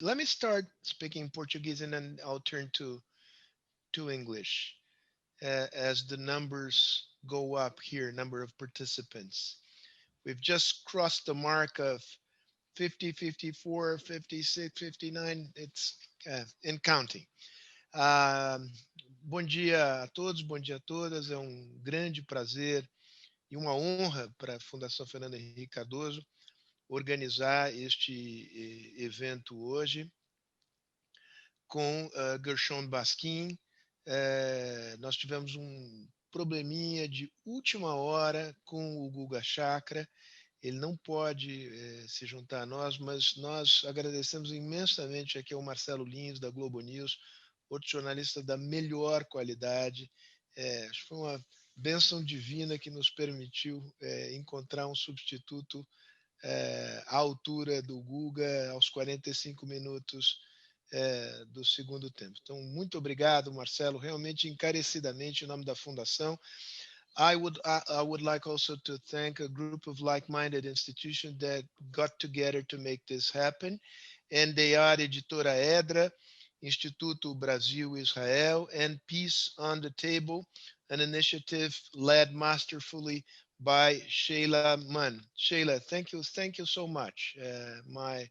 let me start speaking Portuguese and then I'll turn to English as the numbers go up here, number of participants. We've just crossed the mark of 50, 54, 56, 59. It's in counting. Bom dia a todos, bom dia a todas. É um grande prazer e uma honra para a Fundação Fernando Henrique Cardoso organizar este evento hoje com GERSHON BASKIN. Nós tivemos um probleminha de última hora com o Guga Chakra. Ele não pode se juntar a nós, mas nós agradecemos imensamente aqui ao Marcelo Lins, da Globo News, outro jornalista da melhor qualidade. Acho que foi uma bênção divina que nos permitiu encontrar um substituto à altura do Guga, aos 45 minutos do segundo tempo. Então, muito obrigado, Marcelo, realmente encarecidamente em nome da Fundação. I would like also to thank a group of like-minded institutions that got together to make this happen, and they are Editora Edra, Instituto Brasil-Israel, and Peace on the Table, an initiative led masterfully by Sheila Mann. Sheila, thank you so much. My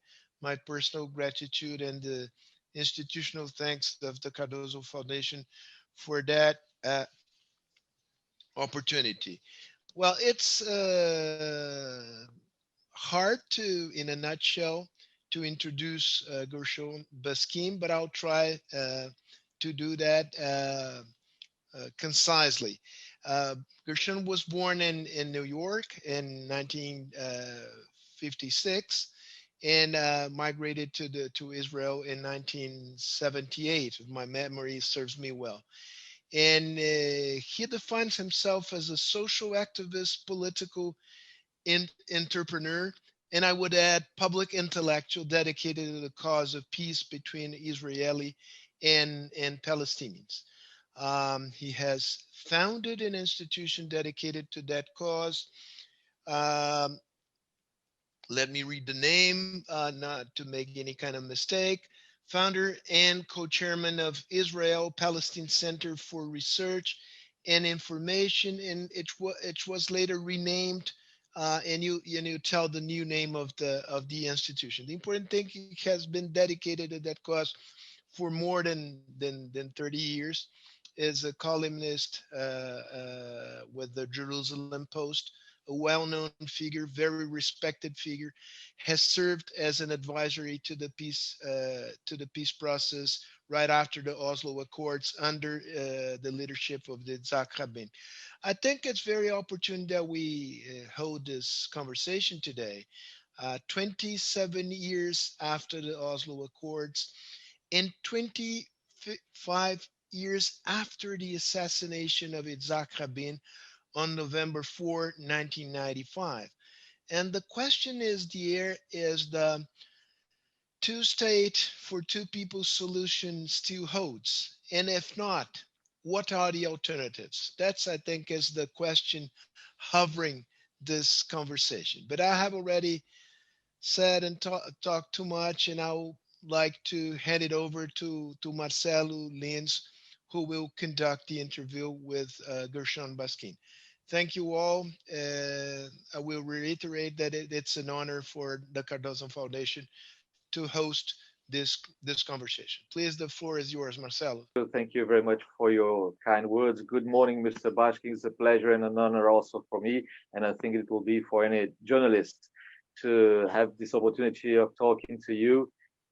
personal gratitude and the institutional thanks of the Cardozo Foundation for that opportunity. Well, it's hard to, in a nutshell, to introduce GERSHON BASKIN, but I'll try to do that concisely. GERSHON was born in New York in 1956 and migrated to Israel in 1978, if my memory serves me well. And he defines himself as a social activist, political entrepreneur, and I would add public intellectual dedicated to the cause of peace between Israeli and Palestinians. He has founded an institution dedicated to that cause. Let me read the name, not to make any kind of mistake. Founder and co-chairman of Israel-Palestine Center for Research and Information, and it was later renamed, and you tell the new name of the institution. The important thing, he has been dedicated to that cause for more than 30 years. Is a columnist with the Jerusalem Post, a well-known figure, very respected figure, has served as an advisory to the peace process right after the Oslo Accords under the leadership of the Yitzhak Rabin. I think it's very opportune that we hold this conversation today, 27 years after the Oslo Accords and 25 years after the assassination of Yitzhak Rabin on November 4, 1995. And the question is the two-state for two people solution still holds? And if not, what are the alternatives? That's, I think, is the question hovering this conversation. But I have already said and talked too much, and I would like to hand it over to Marcelo Lins, who will conduct the interview with GERSHON BASKIN. Thank you all. I will reiterate that it's an honor for the Cardozo Foundation to host this conversation. Please, the floor is yours, Marcelo. Thank you very much for your kind words. Good morning, Mr. Baskin. It's a pleasure and an honor also for me, and I think it will be for any journalist to have this opportunity of talking to you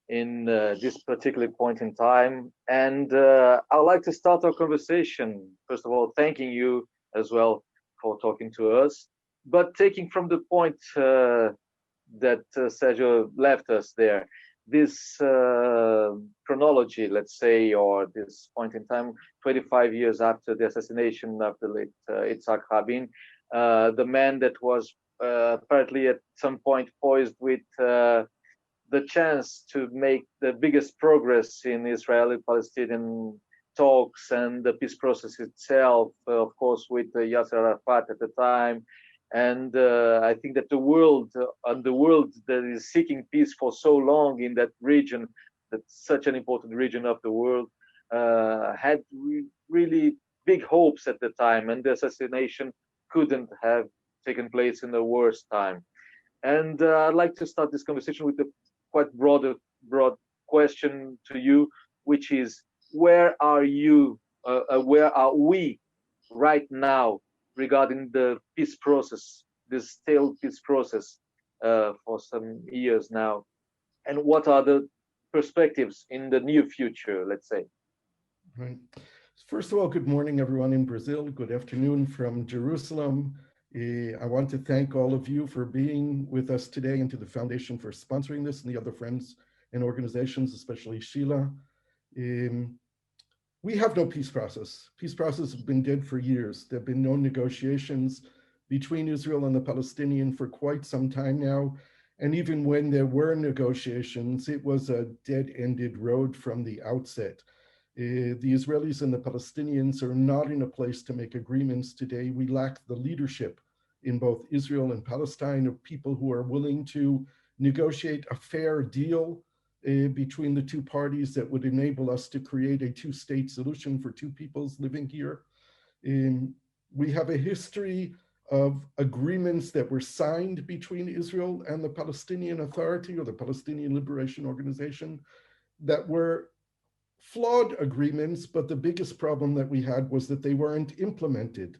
in this particular point in time. And I'd like to start our conversation, first of all, thanking you as well for talking to us, but taking from the point that Sergio left us there, this chronology, let's say, or this point in time, 25 years after the assassination of the late Yitzhak Rabin, the man that was apparently at some point poised with the chance to make the biggest progress in Israeli-Palestinian talks and the peace process itself, of course, with Yasser Arafat at the time. And I think that the world that is seeking peace for so long in that region that such an important region of the world had really big hopes at the time, and the assassination couldn't have taken place in a worse time. And I'd like to start this conversation with a quite broad question to you, which is, where are we right now regarding the peace process, this stale peace process for some years now, and what are the perspectives in the near future, let's say? Right. First of all, good morning, everyone in Brazil. Good afternoon from Jerusalem. I want to thank all of you for being with us today, and to the Foundation for sponsoring this, and the other friends and organizations, especially Sheila. We have no peace process. Peace process has been dead for years. There have been no negotiations between Israel and the Palestinians for quite some time now. And even when there were negotiations, it was a dead-ended road from the outset. The Israelis and the Palestinians are not in a place to make agreements today. We lack the leadership in both Israel and Palestine of people who are willing to negotiate a fair deal between the two parties that would enable us to create a two-state solution for two peoples living here. We have a history of agreements that were signed between Israel and the Palestinian Authority, or the Palestinian Liberation Organization, that were flawed agreements, but the biggest problem that we had was that they weren't implemented.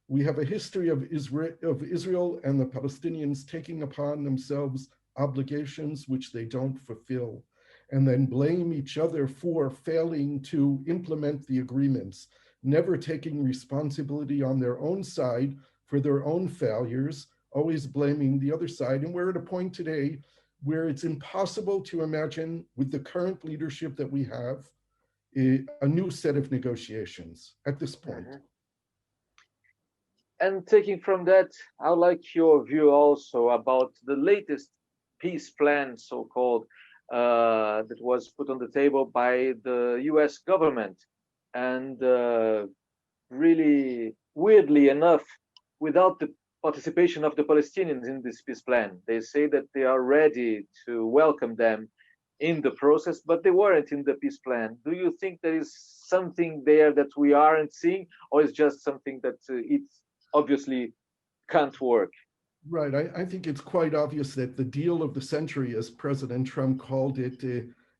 We have a history of Israel and the Palestinians taking upon themselves obligations which they don't fulfill, and then blame each other for failing to implement the agreements, never taking responsibility on their own side for their own failures, always blaming the other side. And we're at a point today where it's impossible to imagine, with the current leadership that we have, a new set of negotiations at this point. And taking from that, I'd like your view also about the latest peace plan, so-called, that was put on the table by the US government. And really, weirdly enough, without the participation of the Palestinians in this peace plan. They say that they are ready to welcome them in the process, but they weren't in the peace plan. Do you think there is something there that we aren't seeing, or is just something that it obviously can't work? Right. I think it's quite obvious that the deal of the century, as President Trump called it,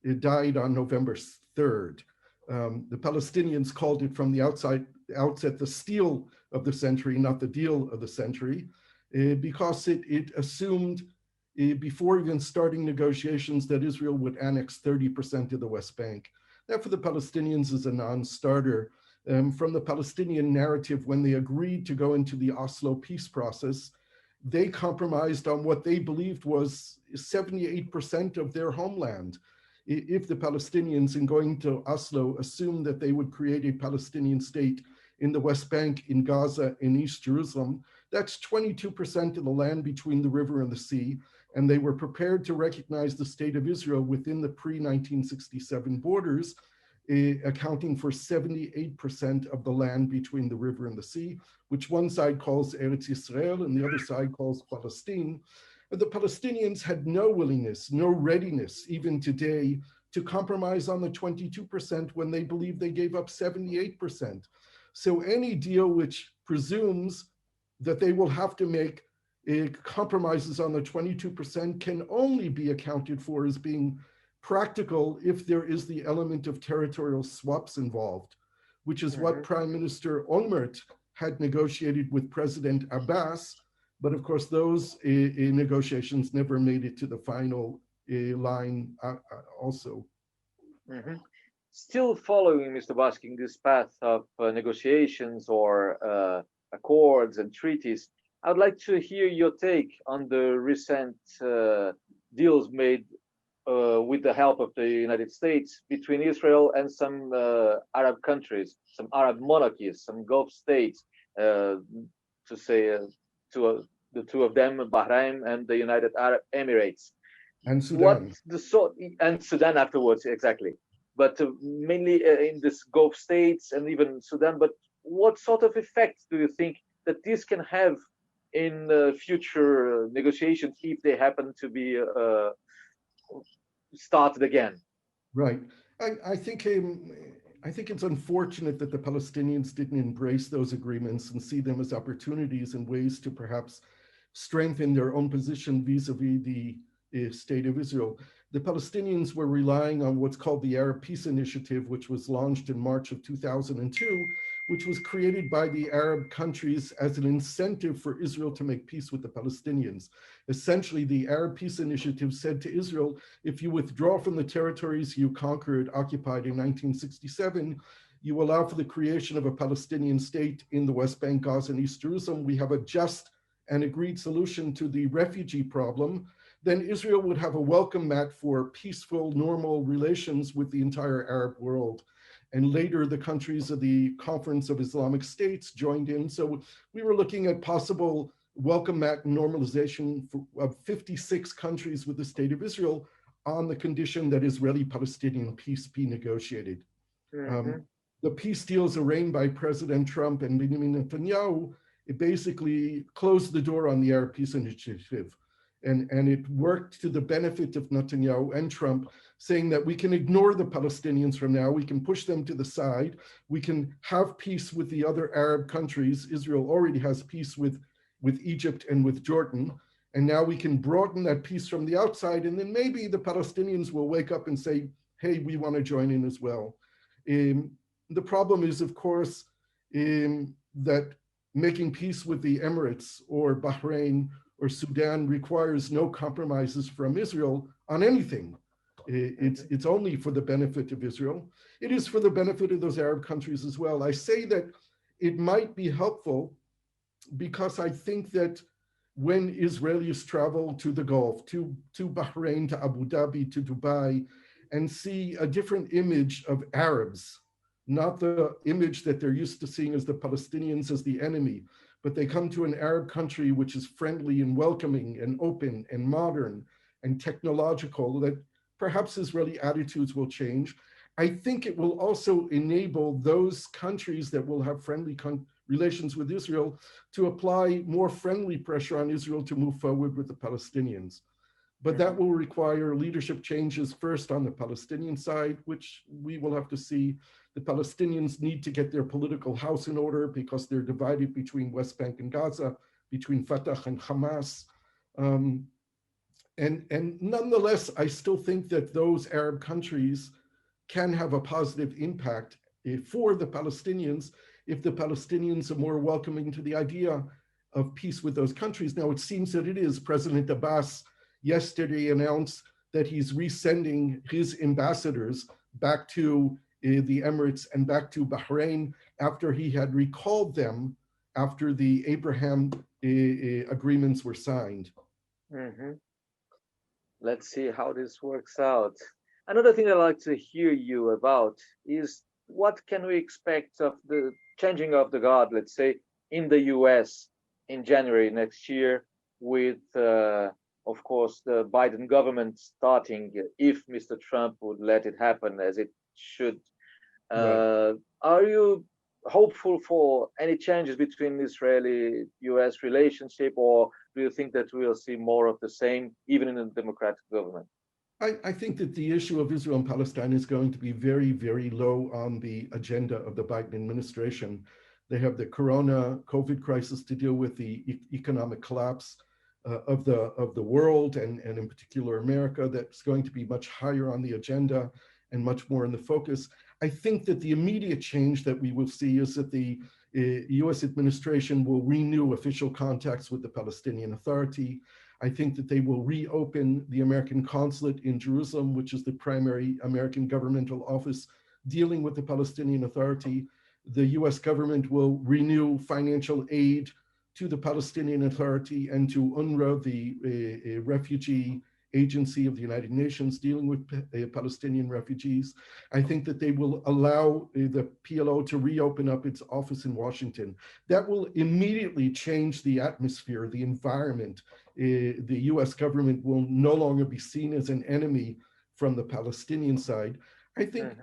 it died on November 3rd. The Palestinians called it from the outset the steal of the century, not the deal of the century, because it assumed, before even starting negotiations, that Israel would annex 30% of the West Bank. That for the Palestinians is a non-starter. From the Palestinian narrative, when they agreed to go into the Oslo peace process, they compromised on what they believed was 78% of their homeland. If the Palestinians, in going to Oslo, assumed that they would create a Palestinian state in the West Bank, in Gaza, in East Jerusalem, that's 22% of the land between the river and the sea, and they were prepared to recognize the state of Israel within the pre-1967 borders, accounting for 78% of the land between the river and the sea, which one side calls Eretz Israel and the other side calls Palestine. But the Palestinians had no willingness, no readiness, even today, to compromise on the 22% when they believe they gave up 78%. So any deal which presumes that they will have to make compromises on the 22% can only be accounted for as being practical if there is the element of territorial swaps involved, which is what Prime Minister Olmert had negotiated with President Abbas. But of course, those negotiations never made it to the final line also. Still following, Mr. Baskin, this path of negotiations or accords and treaties, I'd like to hear your take on the recent deals made with the help of the United States between Israel and some Arab countries, some Arab monarchies, some Gulf states, to say the two of them, Bahrain and the United Arab Emirates. And Sudan. And Sudan afterwards, exactly. But mainly in this Gulf states and even Sudan. But what sort of effect do you think that this can have in future negotiations if they happen to be started again? Right. I think it's unfortunate that the Palestinians didn't embrace those agreements and see them as opportunities and ways to perhaps strengthen their own position vis-a-vis the state of Israel. The Palestinians were relying on what's called the Arab Peace Initiative, which was launched in March of 2002, which was created by the Arab countries as an incentive for Israel to make peace with the Palestinians. Essentially, the Arab Peace Initiative said to Israel, if you withdraw from the territories you conquered, occupied in 1967, you allow for the creation of a Palestinian state in the West Bank, Gaza, and East Jerusalem. We have a just and agreed solution to the refugee problem. Then Israel would have a welcome mat for peaceful, normal relations with the entire Arab world. And later, the countries of the Conference of Islamic States joined in. So we were looking at possible welcome mat normalization of 56 countries with the state of Israel on the condition that Israeli-Palestinian peace be negotiated. The peace deals arranged by President Trump and Benjamin Netanyahu, it basically closed the door on the Arab Peace Initiative. And it worked to the benefit of Netanyahu and Trump, saying that we can ignore the Palestinians from now, we can push them to the side, we can have peace with the other Arab countries. Israel already has peace with Egypt and with Jordan, and now we can broaden that peace from the outside, and then maybe the Palestinians will wake up and say, hey, we want to join in as well. The problem is, of course, that making peace with the Emirates or Bahrain or Sudan requires no compromises from Israel on anything. It's only for the benefit of Israel. It is for the benefit of those Arab countries as well. I say that it might be helpful because I think that when Israelis travel to the Gulf, to Bahrain, to Abu Dhabi, to Dubai, and see a different image of Arabs, not the image that they're used to seeing as the Palestinians as the enemy, but they come to an Arab country which is friendly and welcoming and open and modern and technological, that perhaps Israeli attitudes will change. I think it will also enable those countries that will have friendly relations with Israel to apply more friendly pressure on Israel to move forward with the Palestinians. But that will require leadership changes first on the Palestinian side, which we will have to see. The Palestinians need to get their political house in order because they're divided between West Bank and Gaza, between Fatah and Hamas. And nonetheless, I still think that those Arab countries can have a positive impact for the Palestinians if the Palestinians are more welcoming to the idea of peace with those countries. Now, it seems that it is. President Abbas yesterday announced that he's resending his ambassadors back to the Emirates and back to Bahrain after he had recalled them after the Abraham agreements were signed. Let's see how this works out. Another thing I'd like to hear you about is what can we expect of the changing of the guard, let's say, in the US in January next year with, of course, the Biden government starting, if Mr. Trump would let it happen as it should. Right. Are you hopeful for any changes between Israeli-US relationship, or do you think that we'll see more of the same, even in a democratic government? I think that the issue of Israel and Palestine is going to be very, very low on the agenda of the Biden administration. They have the COVID crisis to deal with, the economic collapse of the world, and in particular America. That's going to be much higher on the agenda and much more in the focus. I think that the immediate change that we will see is that the US administration will renew official contacts with the Palestinian Authority. I think that they will reopen the American consulate in Jerusalem, which is the primary American governmental office dealing with the Palestinian Authority. The US government will renew financial aid to the Palestinian Authority and to UNRWA, the refugee agency of the United Nations dealing with Palestinian refugees. I think that they will allow the PLO to reopen up its office in Washington. That will immediately change the atmosphere, the environment. The US government will no longer be seen as an enemy from the Palestinian side. I think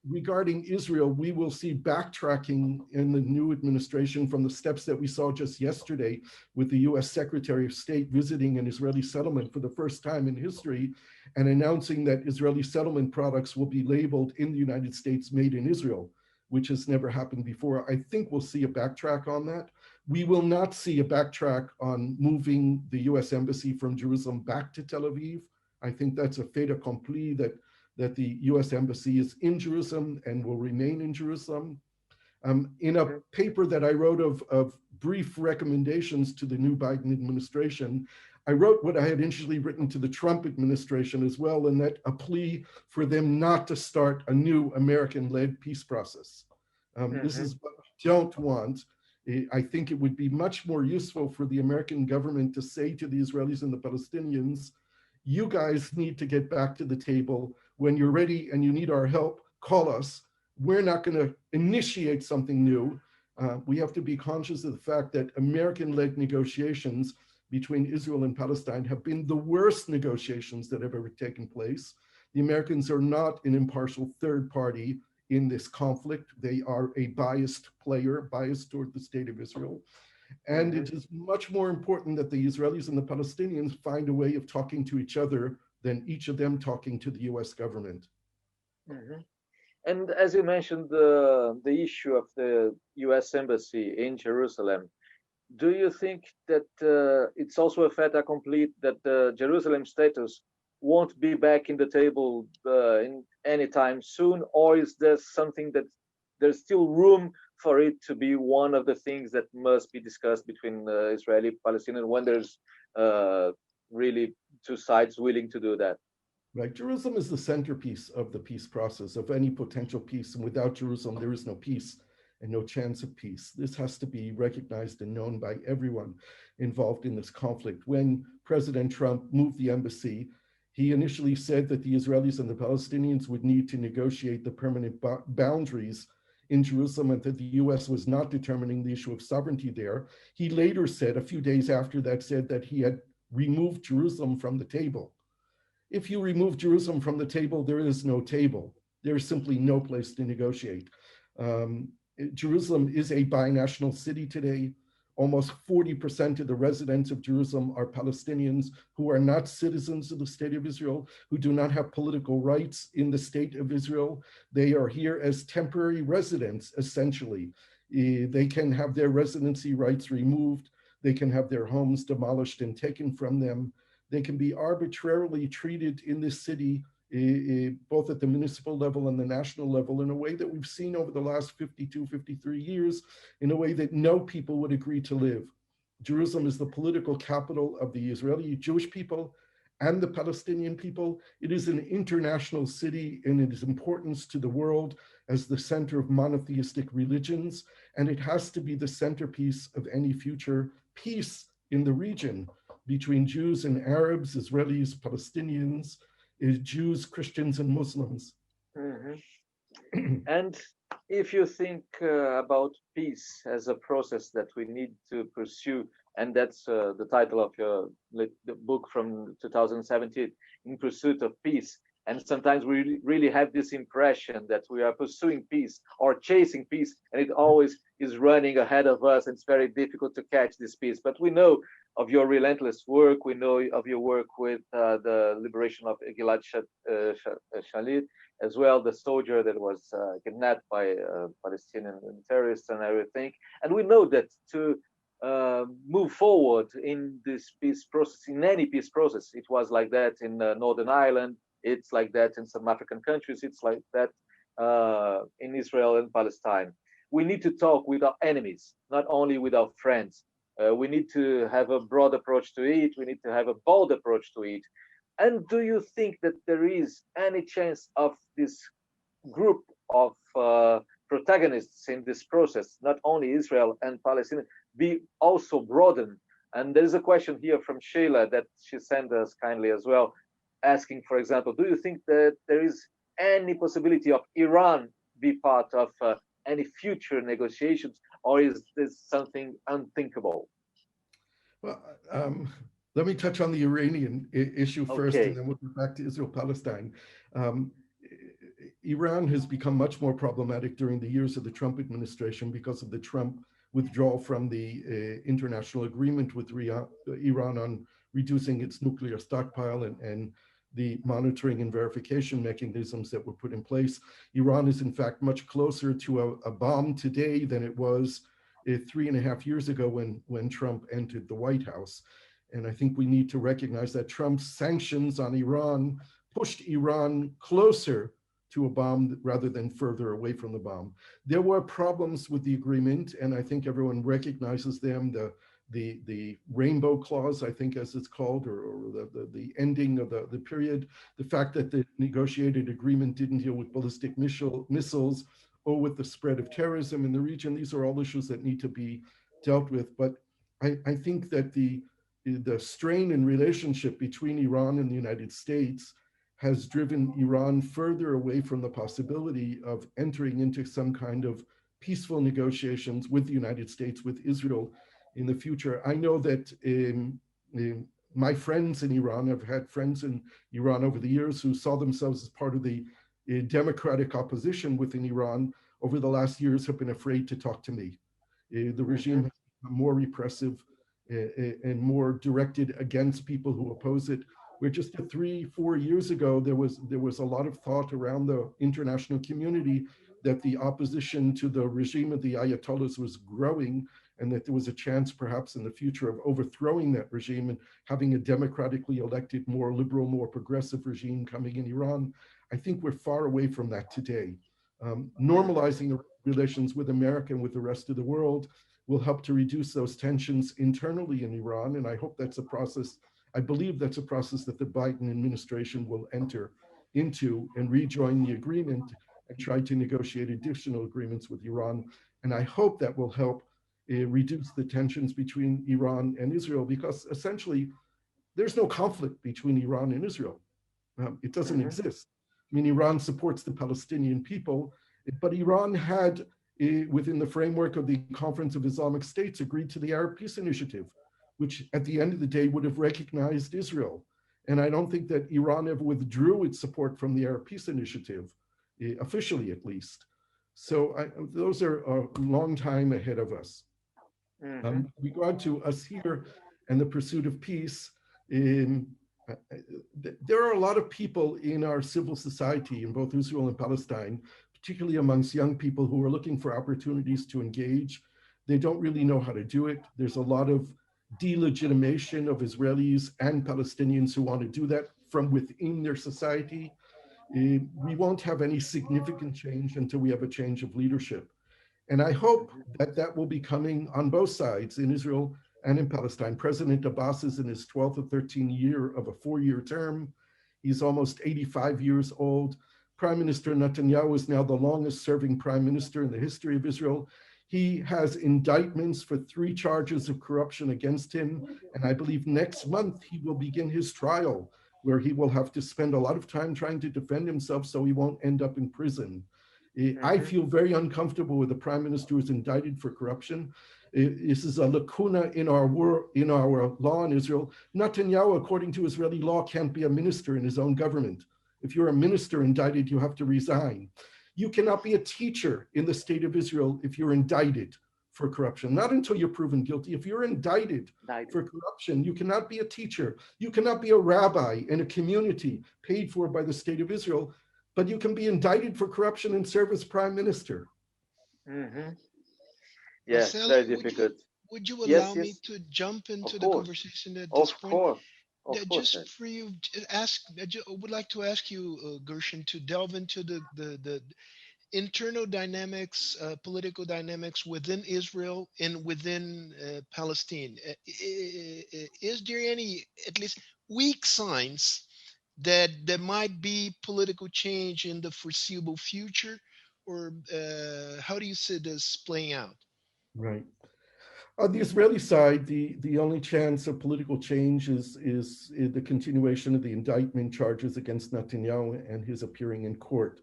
regarding Israel, we will see backtracking in the new administration from the steps that we saw just yesterday with the US Secretary of State visiting an Israeli settlement for the first time in history and announcing that Israeli settlement products will be labeled in the United States made in Israel, which has never happened before. I think we'll see a backtrack on that. We will not see a backtrack on moving the US Embassy from Jerusalem back to Tel Aviv. I think that's a fait accompli that the US Embassy is in Jerusalem and will remain in Jerusalem. In a paper that I wrote of brief recommendations to the new Biden administration, I wrote what I had initially written to the Trump administration as well, and that a plea for them not to start a new American-led peace process. This is what we don't want. I think it would be much more useful for the American government to say to the Israelis and the Palestinians, you guys need to get back to the table. When you're ready and you need our help, call us. We're not going to initiate something new. We have to be conscious of the fact that American-led negotiations between Israel and Palestine have been the worst negotiations that have ever taken place. The Americans are not an impartial third party in this conflict. They are a biased player, biased toward the state of Israel. And it is much more important that the Israelis and the Palestinians find a way of talking to each other than each of them talking to the US government. And as you mentioned, the issue of the US Embassy in Jerusalem, do you think that it's also a fait accompli that the Jerusalem status won't be back in the table in any time soon, or is there something that there's still room for it to be one of the things that must be discussed between Israeli and Palestinian when there's really two sides willing to do that? Right, Jerusalem is the centerpiece of the peace process, of any potential peace, and without Jerusalem, there is no peace and no chance of peace. This has to be recognized and known by everyone involved in this conflict. When President Trump moved the embassy, he initially said that the Israelis and the Palestinians would need to negotiate the permanent boundaries in Jerusalem and that the US was not determining the issue of sovereignty there. He later said, a few days after that, said that he had removed Jerusalem from the table. If you remove Jerusalem from the table, there is no table. There is simply no place to negotiate. Jerusalem is a binational city today. Almost 40% of the residents of Jerusalem are Palestinians who are not citizens of the state of Israel, who do not have political rights in the state of Israel. They are here as temporary residents, essentially. They can have their residency rights removed. They can have their homes demolished and taken from them. They can be arbitrarily treated in this city, both at the municipal level and the national level, in a way that we've seen over the last 52, 53 years, in a way that no people would agree to live. Jerusalem is the political capital of the Israeli Jewish people and the Palestinian people. It is an international city in its importance to the world as the center of monotheistic religions, and it has to be the centerpiece of any future peace in the region between Jews and Arabs, Israelis, Palestinians, Jews, Christians, and Muslims. And if you think about peace as a process that we need to pursue, and that's the title of your the book from 2017, In Pursuit of Peace, and sometimes we really have this impression that we are pursuing peace or chasing peace, and it always is running ahead of us, and it's very difficult to catch this peace. But we know of your relentless work. We know of your work with the liberation of Gilad Shalit, as well, the soldier that was kidnapped by Palestinian terrorists and everything. And we know that to move forward in this peace process, in any peace process, it was like that in Northern Ireland, it's like that in some African countries, it's like that in Israel and Palestine. We need to talk with our enemies, not only with our friends. We need to have a broad approach to it. We need to have a bold approach to it. And do you think that there is any chance of this group of protagonists in this process, not only Israel and Palestine, be also broadened? And there is a question here from Sheila that she sent us kindly as well, asking, for example, do you think that there is any possibility of Iran be part of any future negotiations, or is this something unthinkable? Well, let me touch on the Iranian issue first, and then we'll get back to Israel-Palestine. Iran has become much more problematic during the years of the Trump administration because of the Trump withdrawal from the international agreement with Iran on reducing its nuclear stockpile and the monitoring and verification mechanisms that were put in place. Iran is in fact much closer to a bomb today than it was 3.5 years ago when Trump entered the White House. And I think we need to recognize that Trump's sanctions on Iran pushed Iran closer to a bomb rather than further away from the bomb. There were problems with the agreement, and I think everyone recognizes them. The rainbow clause, I think as it's called, or the ending of the period, the fact that the negotiated agreement didn't deal with ballistic missiles or with the spread of terrorism in the region. These are all issues that need to be dealt with. But I think that the strain in relationship between Iran and the United States has driven Iran further away from the possibility of entering into some kind of peaceful negotiations with the United States, with Israel in the future. I know that my friends in Iran, I've had friends in Iran over the years who saw themselves as part of the democratic opposition within Iran over the last years have been afraid to talk to me. The regime has become more repressive and more directed against people who oppose it. Where just 3-4 years ago, there was a lot of thought around the international community that the opposition to the regime of the Ayatollahs was growing, and that there was a chance perhaps in the future of overthrowing that regime and having a democratically elected, more liberal, more progressive regime coming in Iran. I think we're far away from that today. Normalizing relations with America and with the rest of the world will help to reduce those tensions internally in Iran, and I hope that's a process. I believe that's a process that the Biden administration will enter into and rejoin the agreement and try to negotiate additional agreements with Iran. And I hope that will help reduce the tensions between Iran and Israel, because essentially there's no conflict between Iran and Israel. It doesn't exist. I mean, Iran supports the Palestinian people, but Iran had, within the framework of the Conference of Islamic States, agreed to the Arab Peace Initiative, which at the end of the day would have recognized Israel. And I don't think that Iran ever withdrew its support from the Arab Peace Initiative, officially at least. So those are a long time ahead of us. With regard to us here and the pursuit of peace, there are a lot of people in our civil society in both Israel and Palestine, particularly amongst young people, who are looking for opportunities to engage. They don't really know how to do it. There's a lot of delegitimation of Israelis and Palestinians who want to do that from within their society. We won't have any significant change until we have a change of leadership. And I hope that that will be coming on both sides, in Israel and in Palestine. President Abbas is in his 12th or 13th year of a 4-year term. He's almost 85 years old. Prime Minister Netanyahu is now the longest serving prime minister in the history of Israel. He has indictments for 3 charges of corruption against him. And I believe next month he will begin his trial, where he will have to spend a lot of time trying to defend himself so he won't end up in prison. I feel very uncomfortable with the prime minister who is indicted for corruption. This is a lacuna in our law in Israel. Netanyahu, according to Israeli law, can't be a minister in his own government. If you're a minister indicted, you have to resign. You cannot be a teacher in the state of Israel if you're indicted for corruption, not until you're proven guilty. If you're indicted for corruption, you cannot be a teacher. You cannot be a rabbi in a community paid for by the state of Israel, but you can be indicted for corruption and serve as prime minister. Yes, very difficult. Would you allow me to jump into the conversation at this point? Just for you, I would like to ask you, GERSHON, to delve into the internal dynamics, political dynamics within Israel and within Palestine. Is there any, at least weak signs, that there might be political change in the foreseeable future, or how do you see this playing out? Right. On the Israeli side, the only chance of political change is the continuation of the indictment charges against Netanyahu and his appearing in court.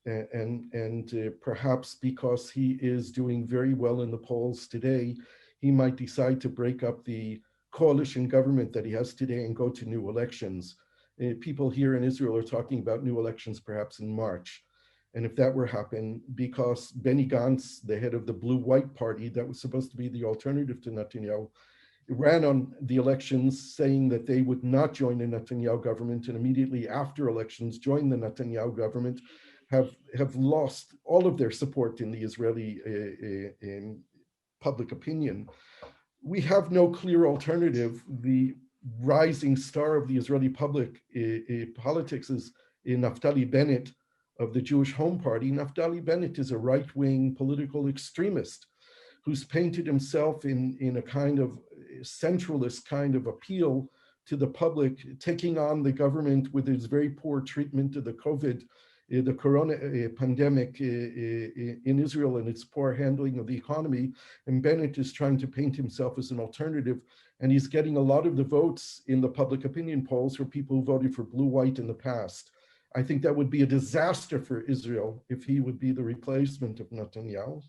And perhaps because he is doing very well in the polls today, he might decide to break up the coalition government that he has today and go to new elections. People here in Israel are talking about new elections perhaps in March. And if that were happen, because Benny Gantz, the head of the blue-white party that was supposed to be the alternative to Netanyahu, ran on the elections saying that they would not join the Netanyahu government, and immediately after elections joined the Netanyahu government, have lost all of their support in the Israeli public opinion. We have no clear alternative. The rising star of the Israeli public politics is Naftali Bennett of the Jewish Home Party. Naftali Bennett is a right-wing political extremist who's painted himself in a kind of centralist kind of appeal to the public, taking on the government with its very poor treatment of the the corona pandemic in Israel and its poor handling of the economy. And Bennett is trying to paint himself as an alternative, and he's getting a lot of the votes in the public opinion polls for people who voted for blue-white in the past. I think that would be a disaster for Israel if he would be the replacement of Netanyahu.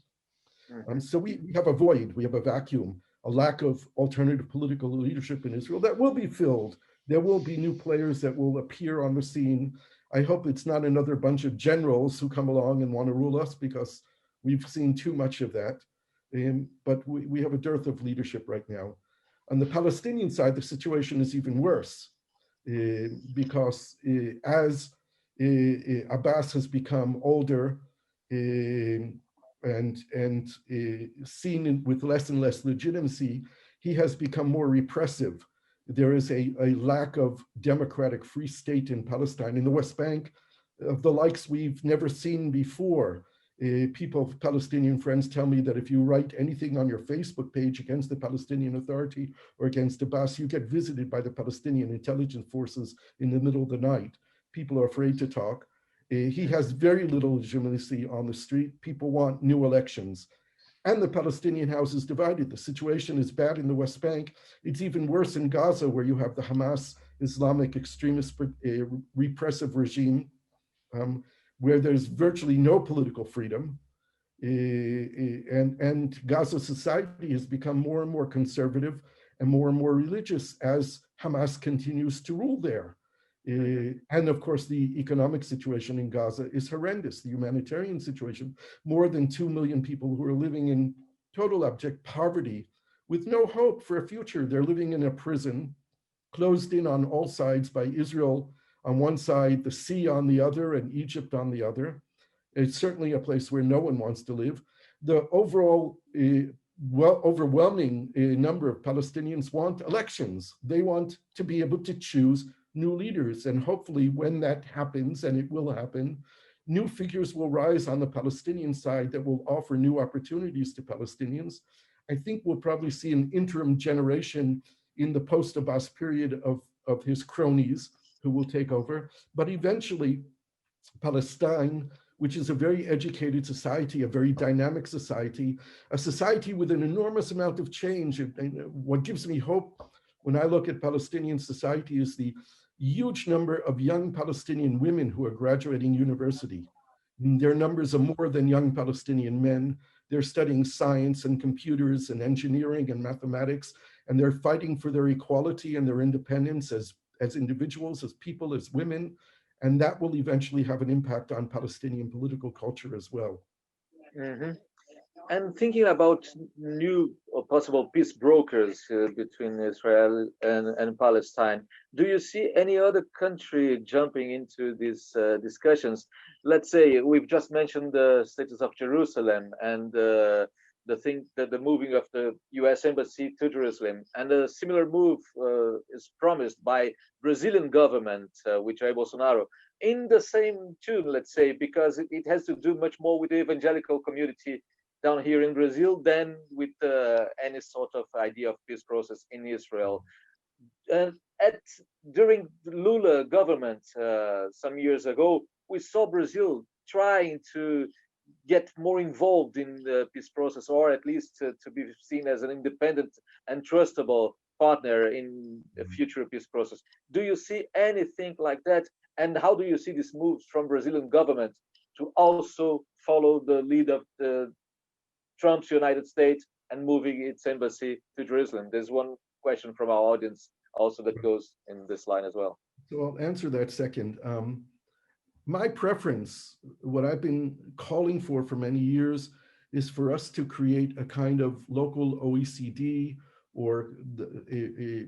So we have a void, we have a vacuum, a lack of alternative political leadership in Israel that will be filled. There will be new players that will appear on the scene. I hope it's not another bunch of generals who come along and want to rule us, because we've seen too much of that. But we have a dearth of leadership right now. On the Palestinian side, the situation is even worse, because as Abbas has become older and seen with less and less legitimacy, he has become more repressive. There is a lack of democratic free state in Palestine, in the West Bank, of the likes we've never seen before. People, Palestinian friends, tell me that if you write anything on your Facebook page against the Palestinian Authority or against Abbas, you get visited by the Palestinian intelligence forces in the middle of the night. People are afraid to talk. He has very little legitimacy on the street. People want new elections. And the Palestinian house is divided. The situation is bad in the West Bank. It's even worse in Gaza, where you have the Hamas Islamic extremist repressive regime, where there's virtually no political freedom. And Gaza society has become more and more conservative and more religious as Hamas continues to rule there. And of course, the economic situation in Gaza is horrendous. The humanitarian situation, more than 2 million people who are living in total abject poverty with no hope for a future. They're living in a prison, closed in on all sides by Israel on one side, the sea on the other, and Egypt on the other. It's certainly a place where no one wants to live. The overall overwhelming number of Palestinians want elections. They want to be able to choose new leaders, and hopefully when that happens, and it will happen, new figures will rise on the Palestinian side that will offer new opportunities to Palestinians. I think we'll probably see an interim generation in the post-Abbas period of his cronies who will take over, but eventually Palestine, which is a very educated society, a very dynamic society, a society with an enormous amount of change. And what gives me hope when I look at Palestinian society is the huge number of young Palestinian women who are graduating university. Their numbers are more than young Palestinian men. They're studying science and computers and engineering and mathematics, and they're fighting for their equality and their independence as individuals, as people, as women, and that will eventually have an impact on Palestinian political culture as well. Mm-hmm. And thinking about new or possible peace brokers between Israel and Palestine, do you see any other country jumping into these discussions? Let's say we've just mentioned the status of Jerusalem and the moving of the U.S. embassy to Jerusalem, and a similar move is promised by Brazilian government with Jair Bolsonaro. In the same tune, let's say, because it has to do much more with the evangelical community down here in Brazil than with any sort of idea of peace process in Israel. During the Lula government some years ago, we saw Brazil trying to get more involved in the peace process, or at least to be seen as an independent and trustable partner in the future peace process. Do you see anything like that? And how do you see these moves from Brazilian government to also follow the lead of Trump's United States and moving its embassy to Jerusalem? There's one question from our audience also that goes in this line as well. So I'll answer that second. my preference, what I've been calling for many years, is for us to create a kind of local OECD or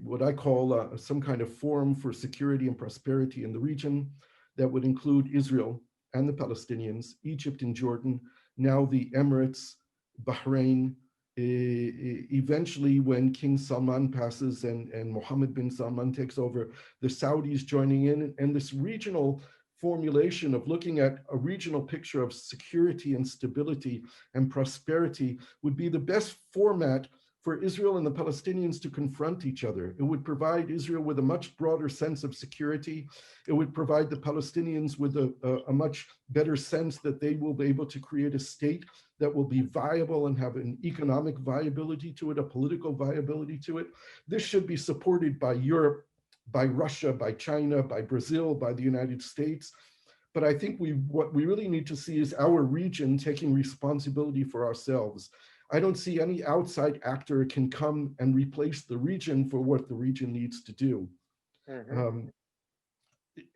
what I call some kind of forum for security and prosperity in the region that would include Israel and the Palestinians, Egypt and Jordan, now the Emirates, Bahrain, eventually when King Salman passes and Mohammed bin Salman takes over, the Saudis joining in, and this regional formulation of looking at a regional picture of security and stability and prosperity would be the best format for Israel and the Palestinians to confront each other. It would provide Israel with a much broader sense of security. It would provide the Palestinians with a much better sense that they will be able to create a state that will be viable and have an economic viability to it, a political viability to it. This should be supported by Europe, by Russia, by China, by Brazil, by the United States. But I think what we really need to see is our region taking responsibility for ourselves. I don't see any outside actor can come and replace the region for what the region needs to do.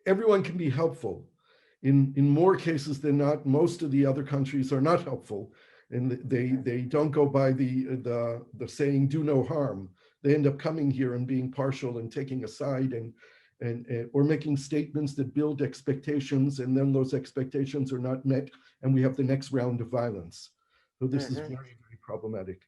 Everyone can be helpful. In more cases than not, most of the other countries are not helpful, and they don't go by the saying "do no harm." They end up coming here and being partial and taking a side and or making statements that build expectations, and then those expectations are not met, and we have the next round of violence. So this is very, very problematic.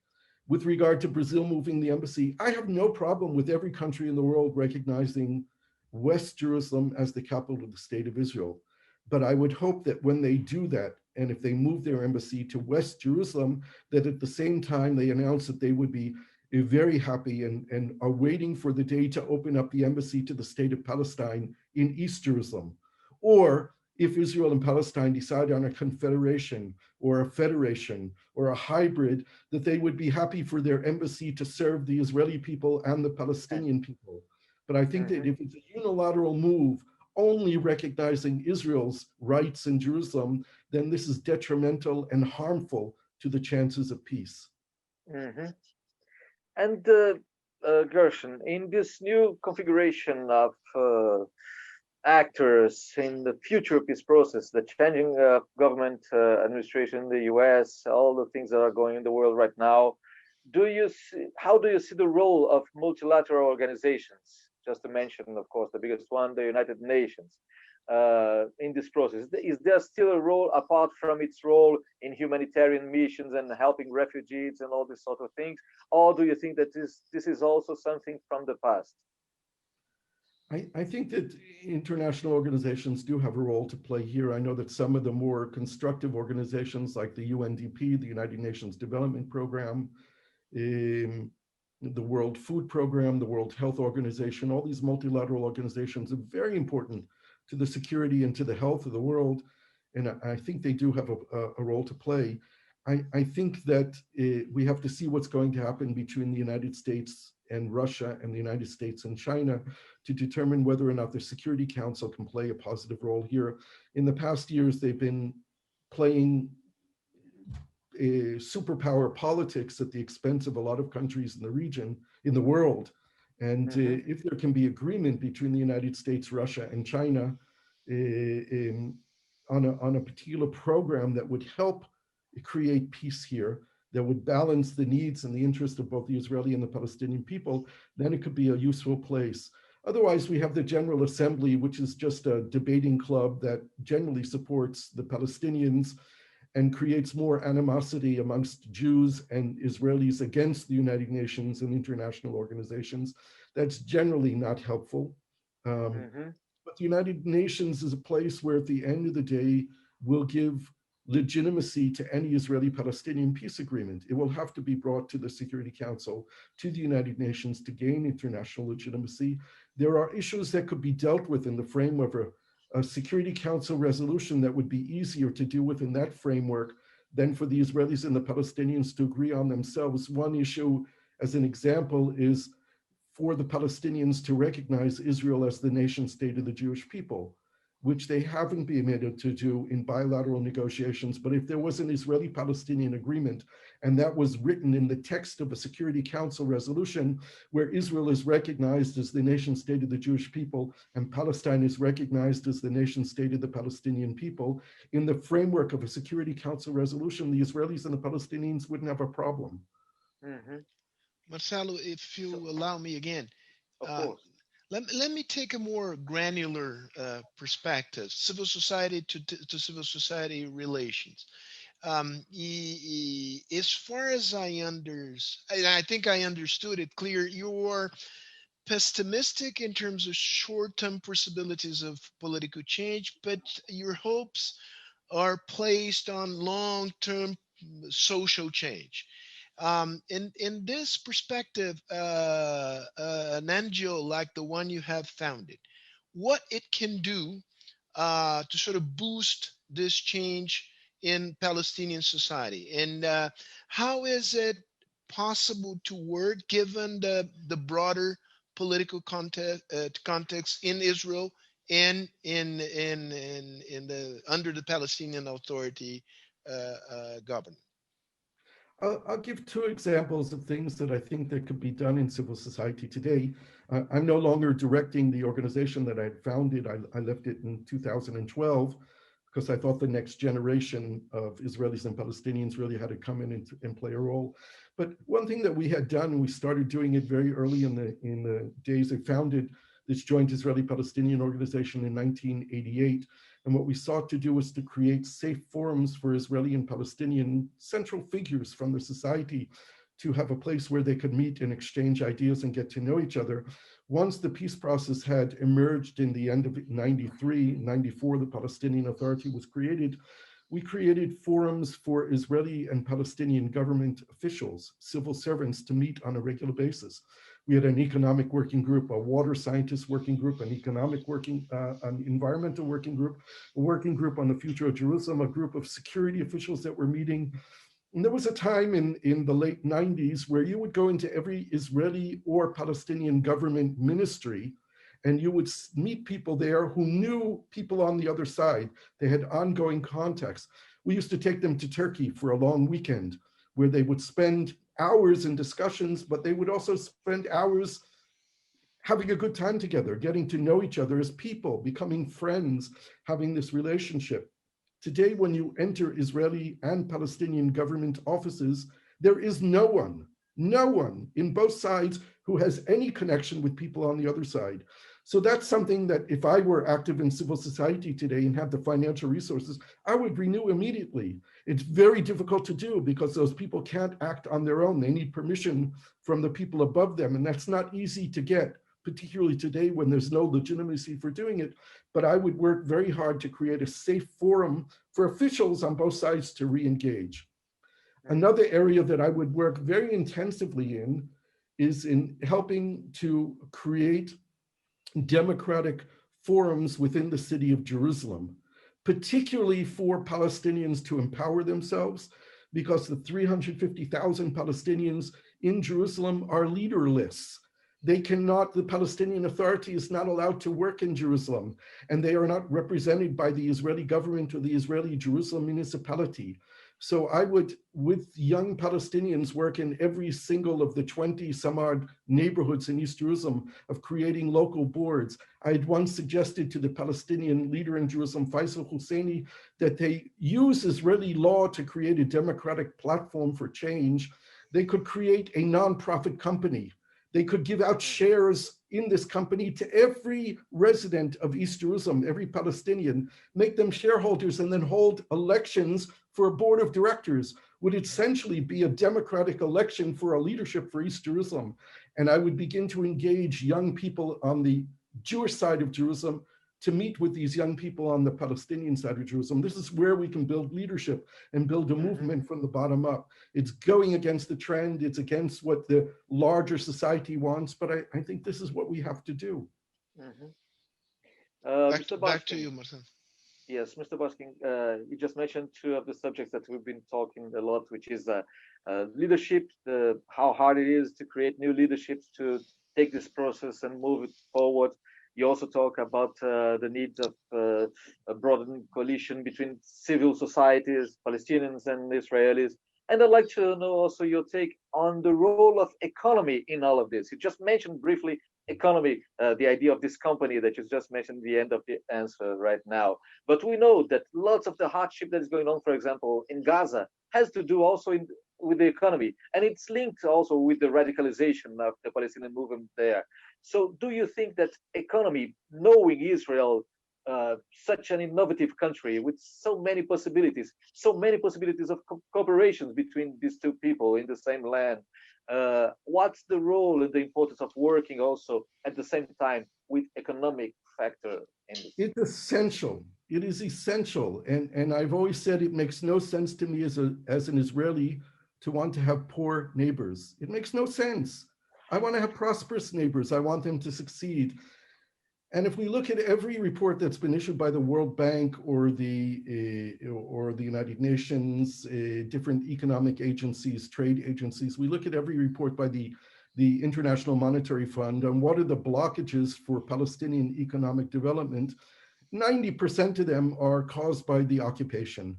With regard to Brazil moving the embassy, I have no problem with every country in the world recognizing West Jerusalem as the capital of the state of Israel. But I would hope that when they do that, and if they move their embassy to West Jerusalem, that at the same time they announce that they would be very happy and are waiting for the day to open up the embassy to the state of Palestine in East Jerusalem. Or if Israel and Palestine decide on a confederation or a federation or a hybrid, that they would be happy for their embassy to serve the Israeli people and the Palestinian people. But I think that if it's a unilateral move, only recognizing Israel's rights in Jerusalem, then this is detrimental and harmful to the chances of peace. And GERSHON, in this new configuration of actors in the future peace process, the changing government administration in the US, all the things that are going in the world right now, how do you see the role of multilateral organizations? Just to mention, of course, the biggest one, the United Nations, in this process. Is there still a role apart from its role in humanitarian missions and helping refugees and all this sort of things? Or do you think that this is also something from the past? I think that international organizations do have a role to play here. I know that some of the more constructive organizations like the UNDP, the United Nations Development Program, the World Food Program, the World Health Organization, all these multilateral organizations are very important to the security and to the health of the world. And I think they do have a role to play. I think that we have to see what's going to happen between the United States and Russia and the United States and China to determine whether or not the Security Council can play a positive role here. In the past years, they've been playing superpower politics at the expense of a lot of countries in the region, in the world. And if there can be agreement between the United States, Russia, and China on a particular program that would help create peace here, that would balance the needs and the interest of both the Israeli and the Palestinian people, then it could be a useful place. Otherwise, we have the General Assembly, which is just a debating club that generally supports the Palestinians and creates more animosity amongst Jews and Israelis against the United Nations and international organizations. That's generally not helpful. But the United Nations is a place where at the end of the day, will give legitimacy to any Israeli-Palestinian peace agreement. It will have to be brought to the Security Council, to the United Nations to gain international legitimacy. There are issues that could be dealt with in the frame of a Security Council resolution that would be easier to deal with in that framework than for the Israelis and the Palestinians to agree on themselves. One issue, as an example, is for the Palestinians to recognize Israel as the nation state of the Jewish people. which they haven't been able to do in bilateral negotiations. But if there was an Israeli-Palestinian agreement, and that was written in the text of a Security Council resolution, where Israel is recognized as the nation state of the Jewish people, and Palestine is recognized as the nation state of the Palestinian people, in the framework of a Security Council resolution, the Israelis and the Palestinians wouldn't have a problem. Marcelo, if you allow me again, Of course. let me take a more granular perspective, civil society to civil society relations. As far as I think I understood it clear, you're pessimistic in terms of short-term possibilities of political change, but your hopes are placed on long-term social change. In this perspective, an NGO like the one you have founded, what it can do to sort of boost this change in Palestinian society, and how is it possible to work given the broader political context in Israel and in the under the Palestinian Authority government? I'll give two examples of things that I think that could be done in civil society today. I'm no longer directing the organization that I had founded. I left it in 2012 because I thought the next generation of Israelis and Palestinians really had to come in and play a role. But one thing that we had done, we started doing it very early in the days I founded this joint Israeli-Palestinian organization in 1988. And what we sought to do was to create safe forums for Israeli and Palestinian central figures from the society to have a place where they could meet and exchange ideas and get to know each other. Once the peace process had emerged in the end of 93, 94, the Palestinian Authority was created, we created forums for Israeli and Palestinian government officials, civil servants, to meet on a regular basis. We had an economic working group, a water scientist working group, an environmental working group, a working group on the future of Jerusalem, a group of security officials that were meeting. And there was a time in the late 90s where you would go into every Israeli or Palestinian government ministry and you would meet people there who knew people on the other side. They had ongoing contacts. We used to take them to Turkey for a long weekend where they would spend hours in discussions, but they would also spend hours having a good time together, getting to know each other as people, becoming friends, having this relationship. Today, when you enter Israeli and Palestinian government offices, there is no one in both sides who has any connection with people on the other side. So that's something that if I were active in civil society today and have the financial resources, I would renew immediately. It's very difficult to do because those people can't act on their own. They need permission from the people above them, and that's not easy to get, particularly today when there's no legitimacy for doing it. But I would work very hard to create a safe forum for officials on both sides to re-engage. Another area that I would work very intensively in is in helping to create democratic forums within the city of Jerusalem, particularly for Palestinians to empower themselves, because the 350,000 Palestinians in Jerusalem are leaderless. They cannot, the Palestinian Authority is not allowed to work in Jerusalem, and they are not represented by the Israeli government or the Israeli Jerusalem municipality. So I would, with young Palestinians, work in every single of the 20 some odd neighborhoods in East Jerusalem of creating local boards. I had once suggested to the Palestinian leader in Jerusalem, Faisal Husseini, that they use Israeli law to create a democratic platform for change. They could create a nonprofit company. They could give out shares in this company to every resident of East Jerusalem, every Palestinian, make them shareholders, and then hold elections for a board of directors. Would essentially be a democratic election for a leadership for East Jerusalem. And I would begin to engage young people on the Jewish side of Jerusalem to meet with these young people on the Palestinian side of Jerusalem. This is where we can build leadership and build a movement from the bottom up. It's going against the trend. It's against what the larger society wants, but I think this is what we have to do. Back to you, Martin. Yes, Mr. Baskin, you just mentioned two of the subjects that we've been talking a lot, which is leadership, how hard it is to create new leaderships to take this process and move it forward. You also talk about the needs of a broadened coalition between civil societies, Palestinians and Israelis. And I'd like to know also your take on the role of economy in all of this. You just mentioned briefly economy, the idea of this company that you just mentioned at the end of the answer right now. But we know that lots of the hardship that is going on, for example, in Gaza, has to do also with the economy. And it's linked also with the radicalization of the Palestinian movement there. So do you think that economy, knowing Israel, such an innovative country with so many possibilities of cooperation between these two people in the same land, what's the role and the importance of working also at the same time with economic factor in this? It's essential. It is essential. And I've always said it makes no sense to me as an Israeli to want to have poor neighbors. It makes no sense. I want to have prosperous neighbors. I want them to succeed. And if we look at every report that's been issued by the World Bank or the United Nations, different economic agencies, trade agencies, we look at every report by the International Monetary Fund on what are the blockages for Palestinian economic development. 90% of them are caused by the occupation,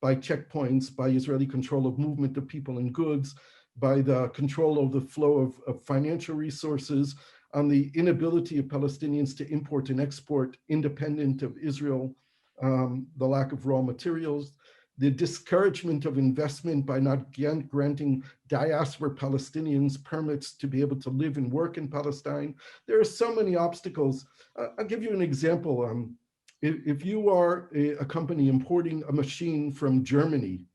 by checkpoints, by Israeli control of movement of people and goods, by the control of the flow of financial resources, on the inability of Palestinians to import and export independent of Israel, the lack of raw materials, the discouragement of investment by not granting diaspora Palestinians permits to be able to live and work in Palestine. There are so many obstacles. I'll give you an example. If you are a company importing a machine from Germany,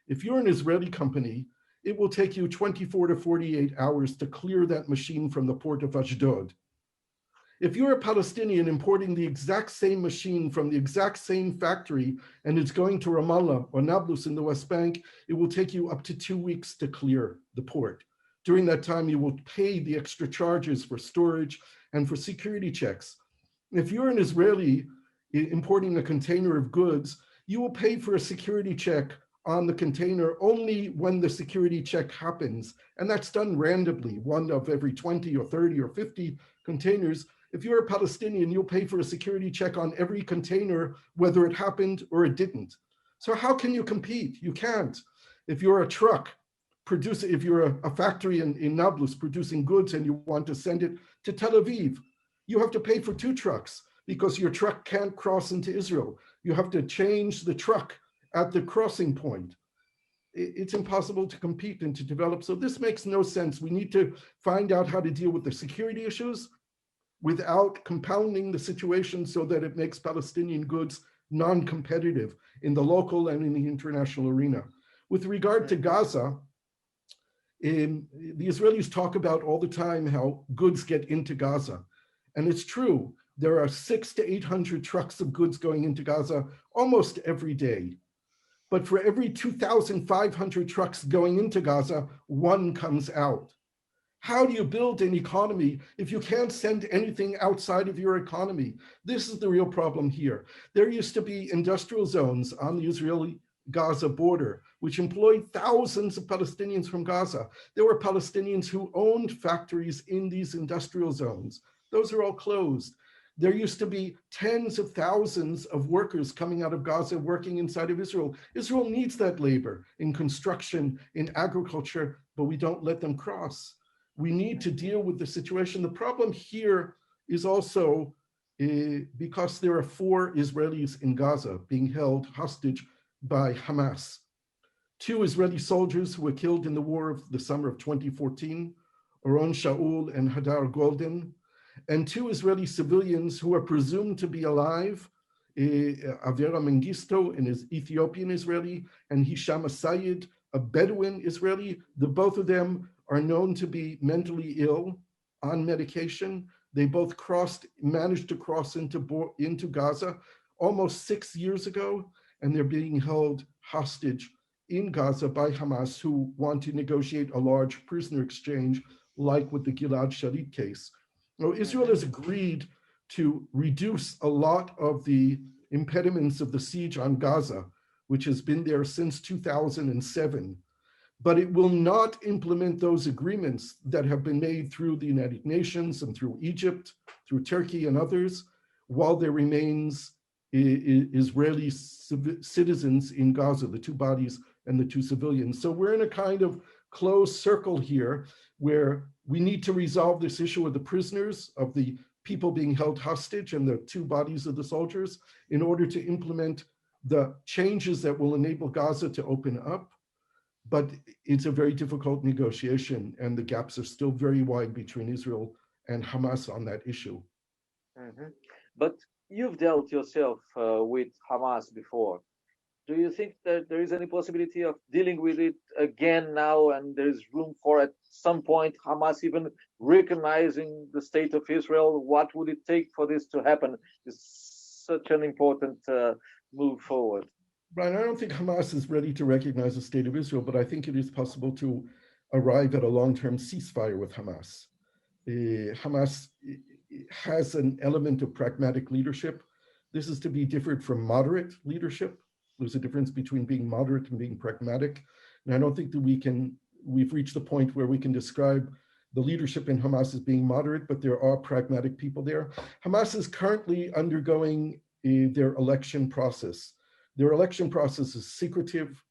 if you're an Israeli company, it will take you 24 to 48 hours to clear that machine from the port of Ashdod. If you're a Palestinian importing the exact same machine from the exact same factory and it's going to Ramallah or Nablus in the West Bank, it will take you up to 2 weeks to clear the port. During that time, you will pay the extra charges for storage and for security checks. If you're an Israeli importing a container of goods, you will pay for a security check on the container only when the security check happens. And that's done randomly, one of every 20 or 30 or 50 containers. If you're a Palestinian, you'll pay for a security check on every container, whether it happened or it didn't. So how can you compete? You can't. If you're a truck, if you're a factory in Nablus producing goods and you want to send it to Tel Aviv, you have to pay for 2 trucks because your truck can't cross into Israel. You have to change the truck at the crossing point. It's impossible to compete and to develop. So this makes no sense. We need to find out how to deal with the security issues without compounding the situation so that it makes Palestinian goods non-competitive in the local and in the international arena. With regard to Gaza, the Israelis talk about all the time how goods get into Gaza. And it's true, there are 600 to 800 trucks of goods going into Gaza almost every day. But for every 2,500 trucks going into Gaza, 1 comes out. How do you build an economy if you can't send anything outside of your economy? This is the real problem here. There used to be industrial zones on the Israeli-Gaza border, which employed thousands of Palestinians from Gaza. There were Palestinians who owned factories in these industrial zones. Those are all closed. There used to be tens of thousands of workers coming out of Gaza working inside of Israel. Israel needs that labor in construction, in agriculture, but we don't let them cross. We need to deal with the situation. The problem here is also because there are 4 Israelis in Gaza being held hostage by Hamas. 2 Israeli soldiers who were killed in the war of the summer of 2014, Oron Shaul and Hadar Golden, and 2 Israeli civilians who are presumed to be alive, Avera Mengistu, an Ethiopian Israeli, and Hisham Asayed, a Bedouin Israeli. Both of them are known to be mentally ill on medication. They both managed to cross into Gaza almost 6 years ago, and they're being held hostage in Gaza by Hamas, who want to negotiate a large prisoner exchange like with the Gilad Shalit case. Now, Israel has agreed to reduce a lot of the impediments of the siege on Gaza, which has been there since 2007. but it will not implement those agreements that have been made through the United Nations and through Egypt, through Turkey and others, while there remains Israeli citizens in Gaza, the two bodies and the two civilians. So we're in a kind of closed circle here where we need to resolve this issue of the prisoners, of the people being held hostage and the two bodies of the soldiers in order to implement the changes that will enable Gaza to open up. But it's a very difficult negotiation, and the gaps are still very wide between Israel and Hamas on that issue. Mm-hmm. But you've dealt yourself with Hamas before. Do you think that there is any possibility of dealing with it again now, and there is room for at some point Hamas even recognizing the state of Israel? What would it take for this to happen? It's such an important move forward. Brian, I don't think Hamas is ready to recognize the state of Israel, but I think it is possible to arrive at a long-term ceasefire with Hamas. Hamas has an element of pragmatic leadership. This is to be different from moderate leadership. There's a difference between being moderate and being pragmatic. And I don't think that we've reached the point where we can describe the leadership in Hamas as being moderate, but there are pragmatic people there. Hamas is currently undergoing their election process. Their election process is secretive.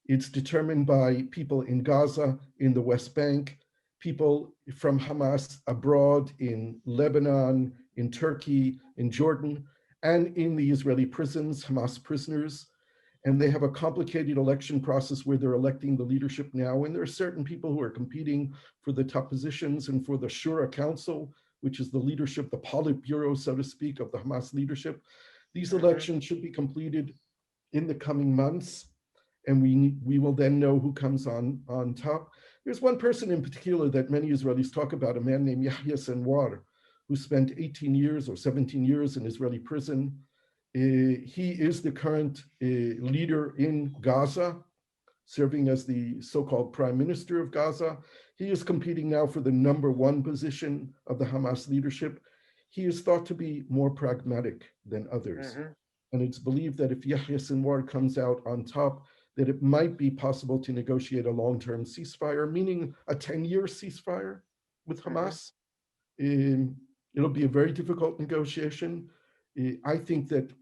It's determined by people in Gaza, in the West Bank, people from Hamas abroad in Lebanon, in Turkey, in Jordan, and in the Israeli prisons, Hamas prisoners. And they have a complicated election process where they're electing the leadership now. And there are certain people who are competing for the top positions and for the Shura Council, which is the leadership, the Politburo, so to speak, of the Hamas leadership. These elections should be completed in the coming months, and we will then know who comes on top. There's one person in particular that many Israelis talk about, a man named Yahya Sinwar, who spent 18 years or 17 years in Israeli prison. He is the current leader in Gaza, serving as the so-called prime minister of Gaza. He is competing now for the #1 position of the Hamas leadership. He is thought to be more pragmatic than others. And it's believed that if Yahya Sinwar comes out on top, that it might be possible to negotiate a long-term ceasefire, meaning a 10-year ceasefire with Hamas. It'll be a very difficult negotiation. I think that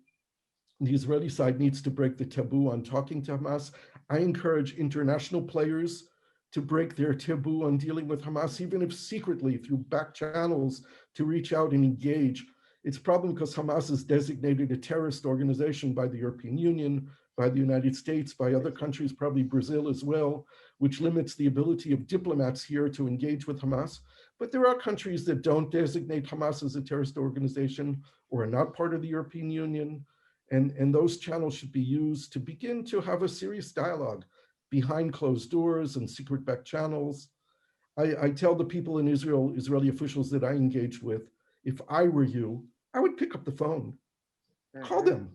the Israeli side needs to break the taboo on talking to Hamas. I encourage international players to break their taboo on dealing with Hamas, even if secretly through back channels, to reach out and engage. It's a problem because Hamas is designated a terrorist organization by the European Union, by the United States, by other countries, probably Brazil as well, which limits the ability of diplomats here to engage with Hamas. But there are countries that don't designate Hamas as a terrorist organization or are not part of the European Union. And those channels should be used to begin to have a serious dialogue behind closed doors and secret back channels. I tell the people in Israel, Israeli officials that I engaged with, if I were you, I would pick up the phone, call them.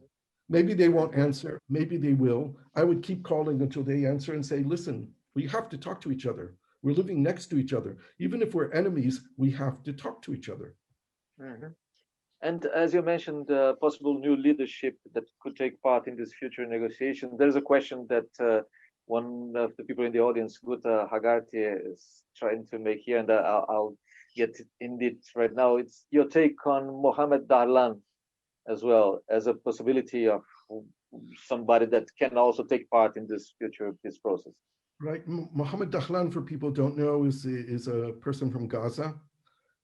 Maybe they won't answer, maybe they will. I would keep calling until they answer and say, listen, we have to talk to each other. We're living next to each other. Even if we're enemies, we have to talk to each other. And as you mentioned, possible new leadership that could take part in this future negotiation. There's a question that one of the people in the audience, Guta Hagarty, is trying to make here, and I'll get in it right now. It's your take on Mohammed Dahlan as well as a possibility of somebody that can also take part in this future peace process. Right. Mohammed Dahlan, for people who don't know, is a person from Gaza.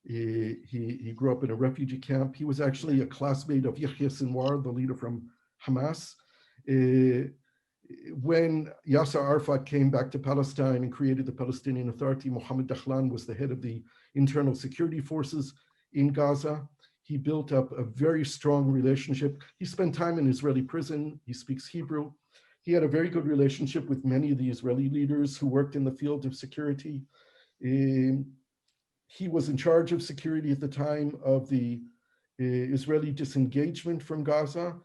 He grew up in a refugee camp. He was actually a classmate of Yahya Sinwar, the leader from Hamas. When Yasser Arafat came back to Palestine and created the Palestinian Authority, Mohammed Dahlan was the head of the internal security forces in Gaza. He built up a very strong relationship. He spent time in Israeli prison. He speaks Hebrew. He had a very good relationship with many of the Israeli leaders who worked in the field of security. He was in charge of security at the time of the Israeli disengagement from Gaza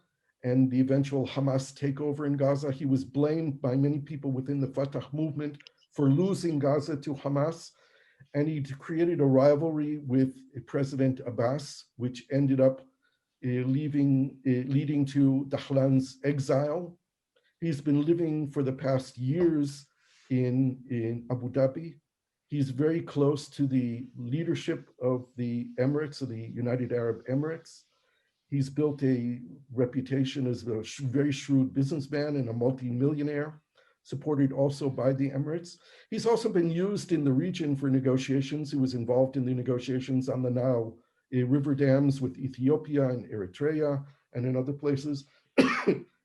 and the eventual Hamas takeover in Gaza. He was blamed by many people within the Fatah movement for losing Gaza to Hamas. And he created a rivalry with President Abbas, which ended up leading to Dahlan's exile. He's been living for the past years in Abu Dhabi. He's very close to the leadership of the Emirates, of the United Arab Emirates. He's built a reputation as a very shrewd businessman and a multi-millionaire, supported also by the Emirates. He's also been used in the region for negotiations. He was involved in the negotiations on the Nile river dams with Ethiopia and Eritrea and in other places.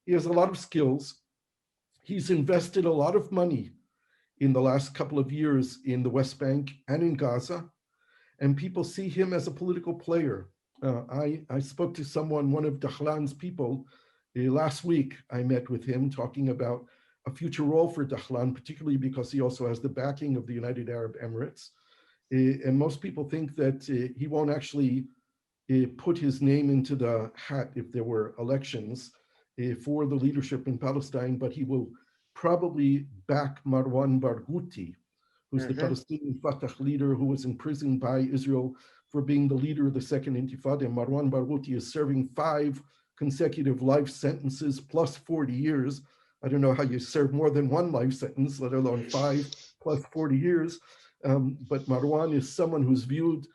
He has a lot of skills. He's invested a lot of money in the last couple of years in the West Bank and in Gaza, and people see him as a political player. I spoke to someone, one of Dahlan's people, last week. I met with him talking about a future role for Dahlan, particularly because he also has the backing of the United Arab Emirates. And most people think that he won't actually put his name into the hat if there were elections for the leadership in Palestine, but he will probably back Marwan Barghouti, who's the Palestinian Fatah leader who was imprisoned by Israel for being the leader of the Second Intifada. Marwan Barghouti is serving 5 consecutive life sentences plus 40 years. I don't know how you serve more than 1 life sentence, let alone 5 plus 40 years. But Marwan is someone who's viewed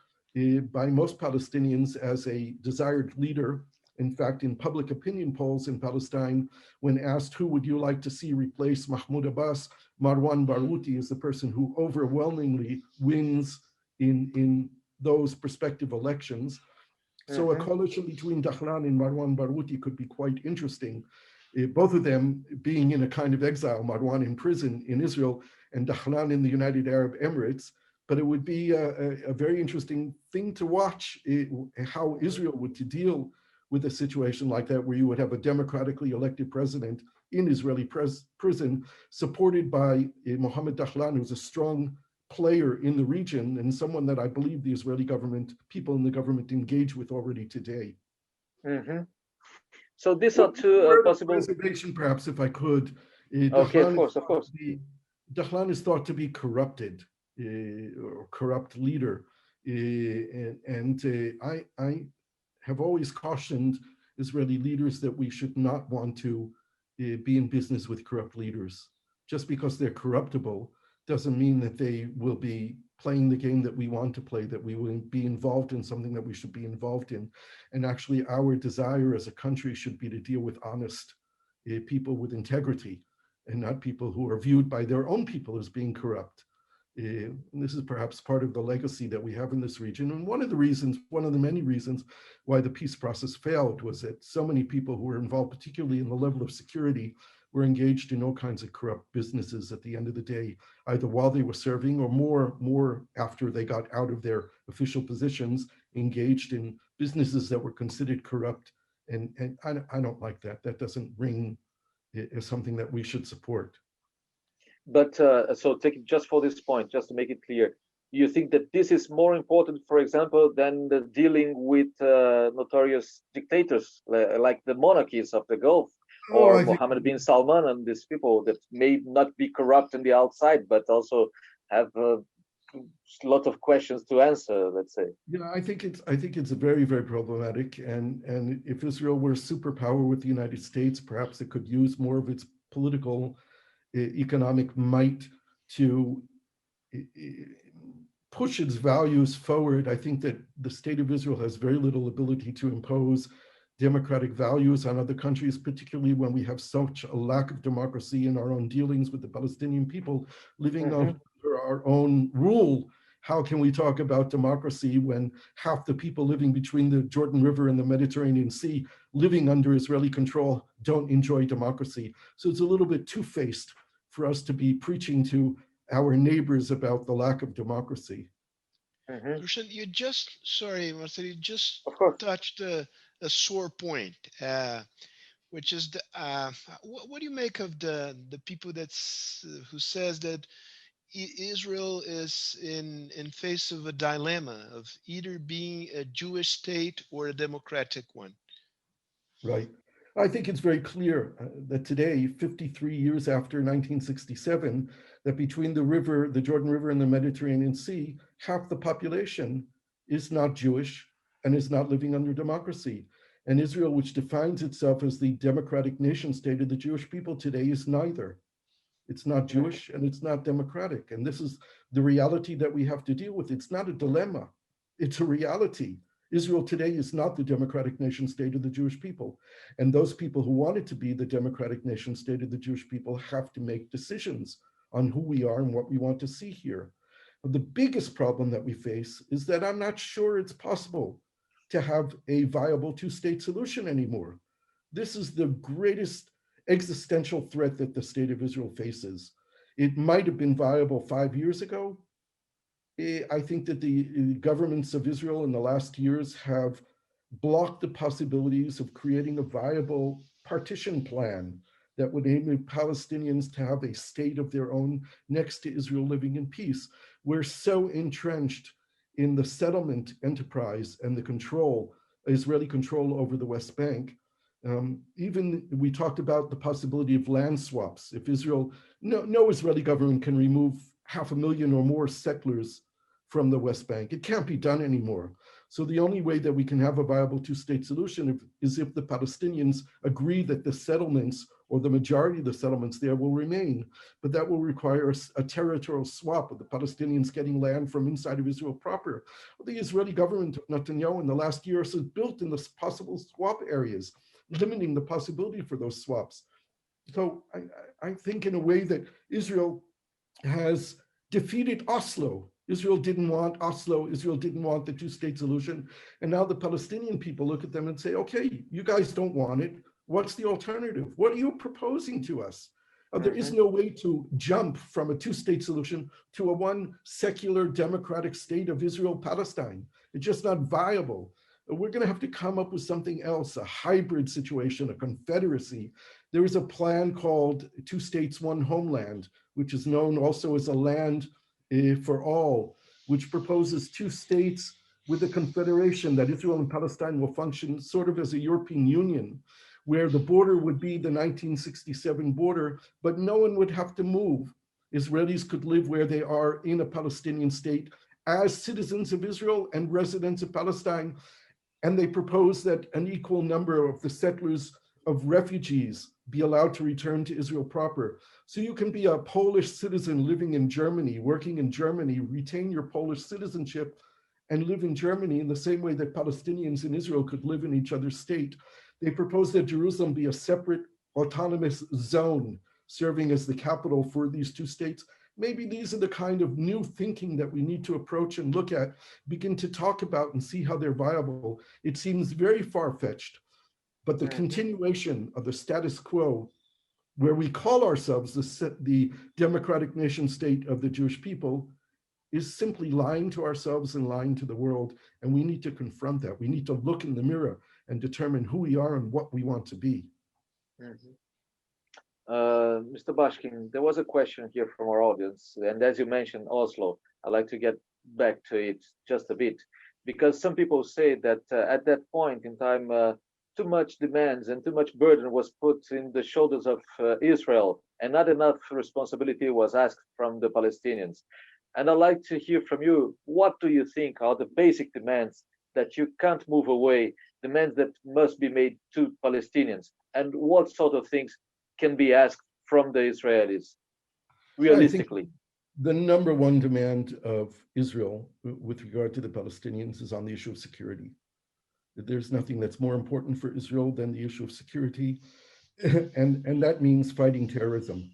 by most Palestinians as a desired leader. In fact, in public opinion polls in Palestine, when asked who would you like to see replace Mahmoud Abbas, Marwan Barghouti is the person who overwhelmingly wins in those prospective elections. So a coalition between Dahlan and Marwan Barghouti could be quite interesting. Both of them being in a kind of exile, Marwan in prison in Israel and Dahlan in the United Arab Emirates. But it would be a very interesting thing to watch, how Israel would to deal with a situation like that, where you would have a democratically elected president in Israeli prison, supported by Mohammed Dahlan, who's a strong player in the region and someone that I believe the Israeli government, people in the government engage with already today. So these are two possible reservation, perhaps, if I could. Okay, of course. Dahlan is thought to be corrupted, or corrupt leader, and I have always cautioned Israeli leaders that we should not want to be in business with corrupt leaders. Just because they're corruptible doesn't mean that they will be playing the game that we want to play, that we will be involved in something that we should be involved in. And actually our desire as a country should be to deal with honest people with integrity, and not people who are viewed by their own people as being corrupt. And this is perhaps part of the legacy that we have in this region. And one of the many reasons why the peace process failed was that so many people who were involved, particularly in the level of security, were engaged in all kinds of corrupt businesses at the end of the day, either while they were serving or more after they got out of their official positions, engaged in businesses that were considered corrupt. And I don't like that. That doesn't ring as something that we should support. But so take it just for this point, just to make it clear, you think that this is more important, for example, than the dealing with notorious dictators like the monarchies of the Gulf, or Mohammed bin Salman and these people that may not be corrupt on the outside, but also have a lot of questions to answer, let's say? Yeah, I think it's very, very problematic. And if Israel were a superpower with the United States, perhaps it could use more of its political economic might to push its values forward. I think that the state of Israel has very little ability to impose democratic values on other countries, particularly when we have such a lack of democracy in our own dealings with the Palestinian people living under our own rule. How can we talk about democracy when half the people living between the Jordan River and the Mediterranean Sea, living under Israeli control, don't enjoy democracy? So it's a little bit two-faced for us to be preaching to our neighbors about the lack of democracy. Gershon, you just touched a sore point, which is what do you make of the people who says that Israel is in face of a dilemma of either being a Jewish state or a democratic one? Right. I think it's very clear that today, 53 years after 1967, that between the Jordan River and the Mediterranean Sea, half the population is not Jewish and is not living under democracy. And Israel, which defines itself as the democratic nation state of the Jewish people today, is neither. It's not Jewish and it's not democratic. And this is the reality that we have to deal with. It's not a dilemma. It's a reality. Israel today is not the democratic nation state of the Jewish people. And those people who want it to be the democratic nation state of the Jewish people have to make decisions on who we are and what we want to see here. But the biggest problem that we face is that I'm not sure it's possible to have a viable two-state solution anymore. This is the greatest existential threat that the state of Israel faces. It might have been viable 5 years ago. I think that the governments of Israel in the last years have blocked the possibilities of creating a viable partition plan that would enable Palestinians to have a state of their own next to Israel living in peace. We're so entrenched in the settlement enterprise and the control, Israeli control over the West Bank. Even we talked about the possibility of land swaps. If Israel, no Israeli government can remove 500,000 or more settlers from the West Bank. It can't be done anymore. So the only way that we can have a viable two-state solution is if the Palestinians agree that the settlements or the majority of the settlements there will remain. But that will require a territorial swap of the Palestinians getting land from inside of Israel proper. The Israeli government of Netanyahu in the last year has built in the possible swap areas, limiting the possibility for those swaps. So I think in a way that Israel has defeated Oslo. Israel didn't want Oslo. Israel didn't want the two-state solution. And now the Palestinian people look at them and say, okay, you guys don't want it. What's the alternative? What are you proposing to us? There is no way to jump from a two-state solution to a one secular democratic state of Israel-Palestine. It's just not viable. We're going to have to come up with something else, a hybrid situation, a confederacy. There is a plan called Two States, One Homeland, which is known also as a land for all, which proposes two states with a confederation that Israel and Palestine will function sort of as a European Union, where the border would be the 1967 border, but no one would have to move. Israelis could live where they are in a Palestinian state as citizens of Israel and residents of Palestine. And they propose that an equal number of the settlers of refugees be allowed to return to Israel proper. So you can be a Polish citizen living in Germany, working in Germany, retain your Polish citizenship and live in Germany in the same way that Palestinians in Israel could live in each other's state. They propose that Jerusalem be a separate autonomous zone serving as the capital for these two states. Maybe these are the kind of new thinking that we need to approach and look at, begin to talk about and see how they're viable. It seems very far-fetched, but the continuation of the status quo, where we call ourselves the democratic nation state of the Jewish people, is simply lying to ourselves and lying to the world. And we need to confront that. We need to look in the mirror and determine who we are and what we want to be. Mr. Bashkin, there was a question here from our audience, and as you mentioned Oslo, I'd like to get back to it just a bit, because some people say that at that point in time, too much demands and too much burden was put in the shoulders of Israel, and not enough responsibility was asked from the Palestinians. And I'd like to hear from you, what do you think are the basic demands that you can't move away, demands that must be made to Palestinians, and what sort of things can be asked from the Israelis, realistically? The number one demand of Israel with regard to the Palestinians is on the issue of security. There's nothing that's more important for Israel than the issue of security, and that means fighting terrorism,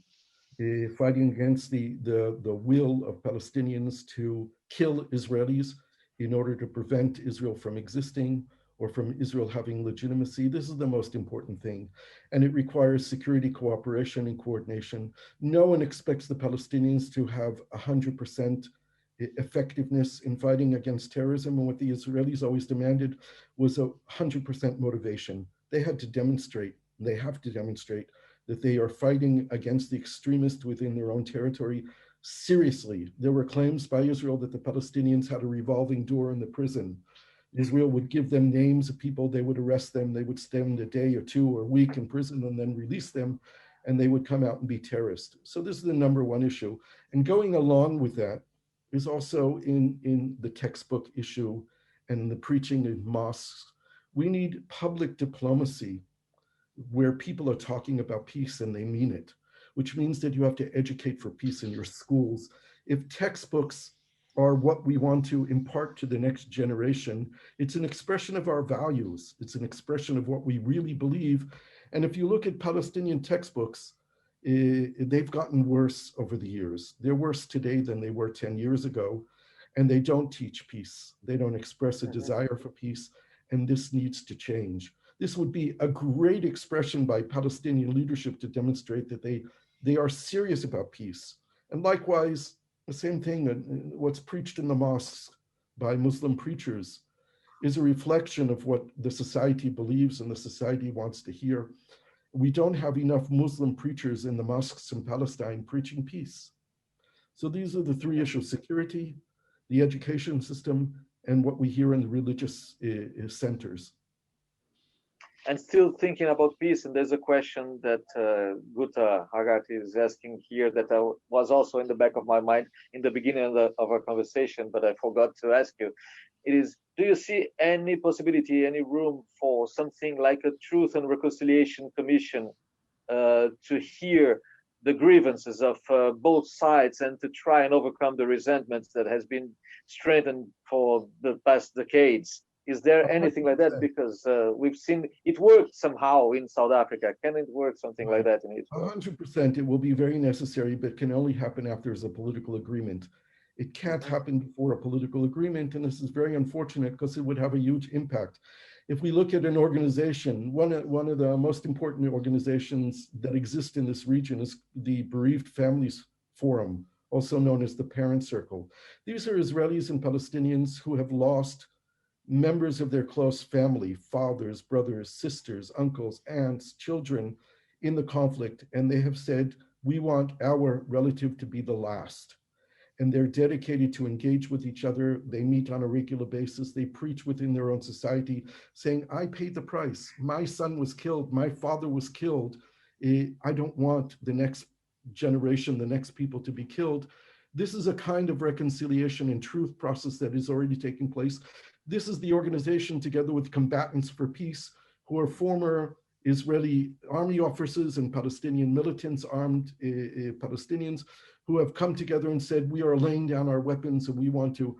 fighting against the will of Palestinians to kill Israelis in order to prevent Israel from existing or from Israel having legitimacy. This is the most important thing. And it requires security cooperation and coordination. No one expects the Palestinians to have 100% effectiveness in fighting against terrorism. And what the Israelis always demanded was 100% motivation. They had to demonstrate, they have to demonstrate that they are fighting against the extremists within their own territory seriously. There were claims by Israel that the Palestinians had a revolving door in the prison. Israel would give them names of people, they would arrest them, they would spend a day or two or a week in prison and then release them, and they would come out and be terrorists. So this is the number one issue. And going along with that is also in the textbook issue and the preaching in mosques. We need public diplomacy where people are talking about peace and they mean it. which means that you have to educate for peace in your schools. If textbooks are what we want to impart to the next generation, it's an expression of our values. It's an expression of what we really believe. And if you look at Palestinian textbooks, they've gotten worse over the years. They're worse today than they were 10 years ago, and they don't teach peace. They don't express a desire for peace, and this needs to change. This would be a great expression by Palestinian leadership to demonstrate that they are serious about peace. And likewise, the same thing, what's preached in the mosques by Muslim preachers is a reflection of what the society believes and the society wants to hear. We don't have enough Muslim preachers in the mosques in Palestine preaching peace. So these are the three issues: security, the education system, and what we hear in the religious centers. And still thinking about peace, and there's a question that Guta Hagat is asking here that was also in the back of my mind in the beginning of our conversation, but I forgot to ask you. It is, do you see any possibility, any room for something like a Truth and Reconciliation Commission to hear the grievances of both sides and to try and overcome the resentments that has been strengthened for the past decades? Is there anything like that? Because we've seen it worked somehow in South Africa. Can it work something like that in Israel? 100%. It will be very necessary, but can only happen after there's a political agreement. It can't happen before a political agreement, and this is very unfortunate because it would have a huge impact. If we look at an organization, one of the most important organizations that exist in this region is the Bereaved Families Forum, also known as the Parent Circle. These are Israelis and Palestinians who have lost members of their close family, fathers, brothers, sisters, uncles, aunts, children in the conflict, and they have said, we want our relative to be the last. And they're dedicated to engage with each other. They meet on a regular basis. They preach within their own society, saying, I paid the price. My son was killed. My father was killed. I don't want the next generation, the next people to be killed. This is a kind of reconciliation and truth process that is already taking place. This is the organization, together with Combatants for Peace, who are former Israeli army officers and Palestinian militants, armed Palestinians, who have come together and said, we are laying down our weapons and we want to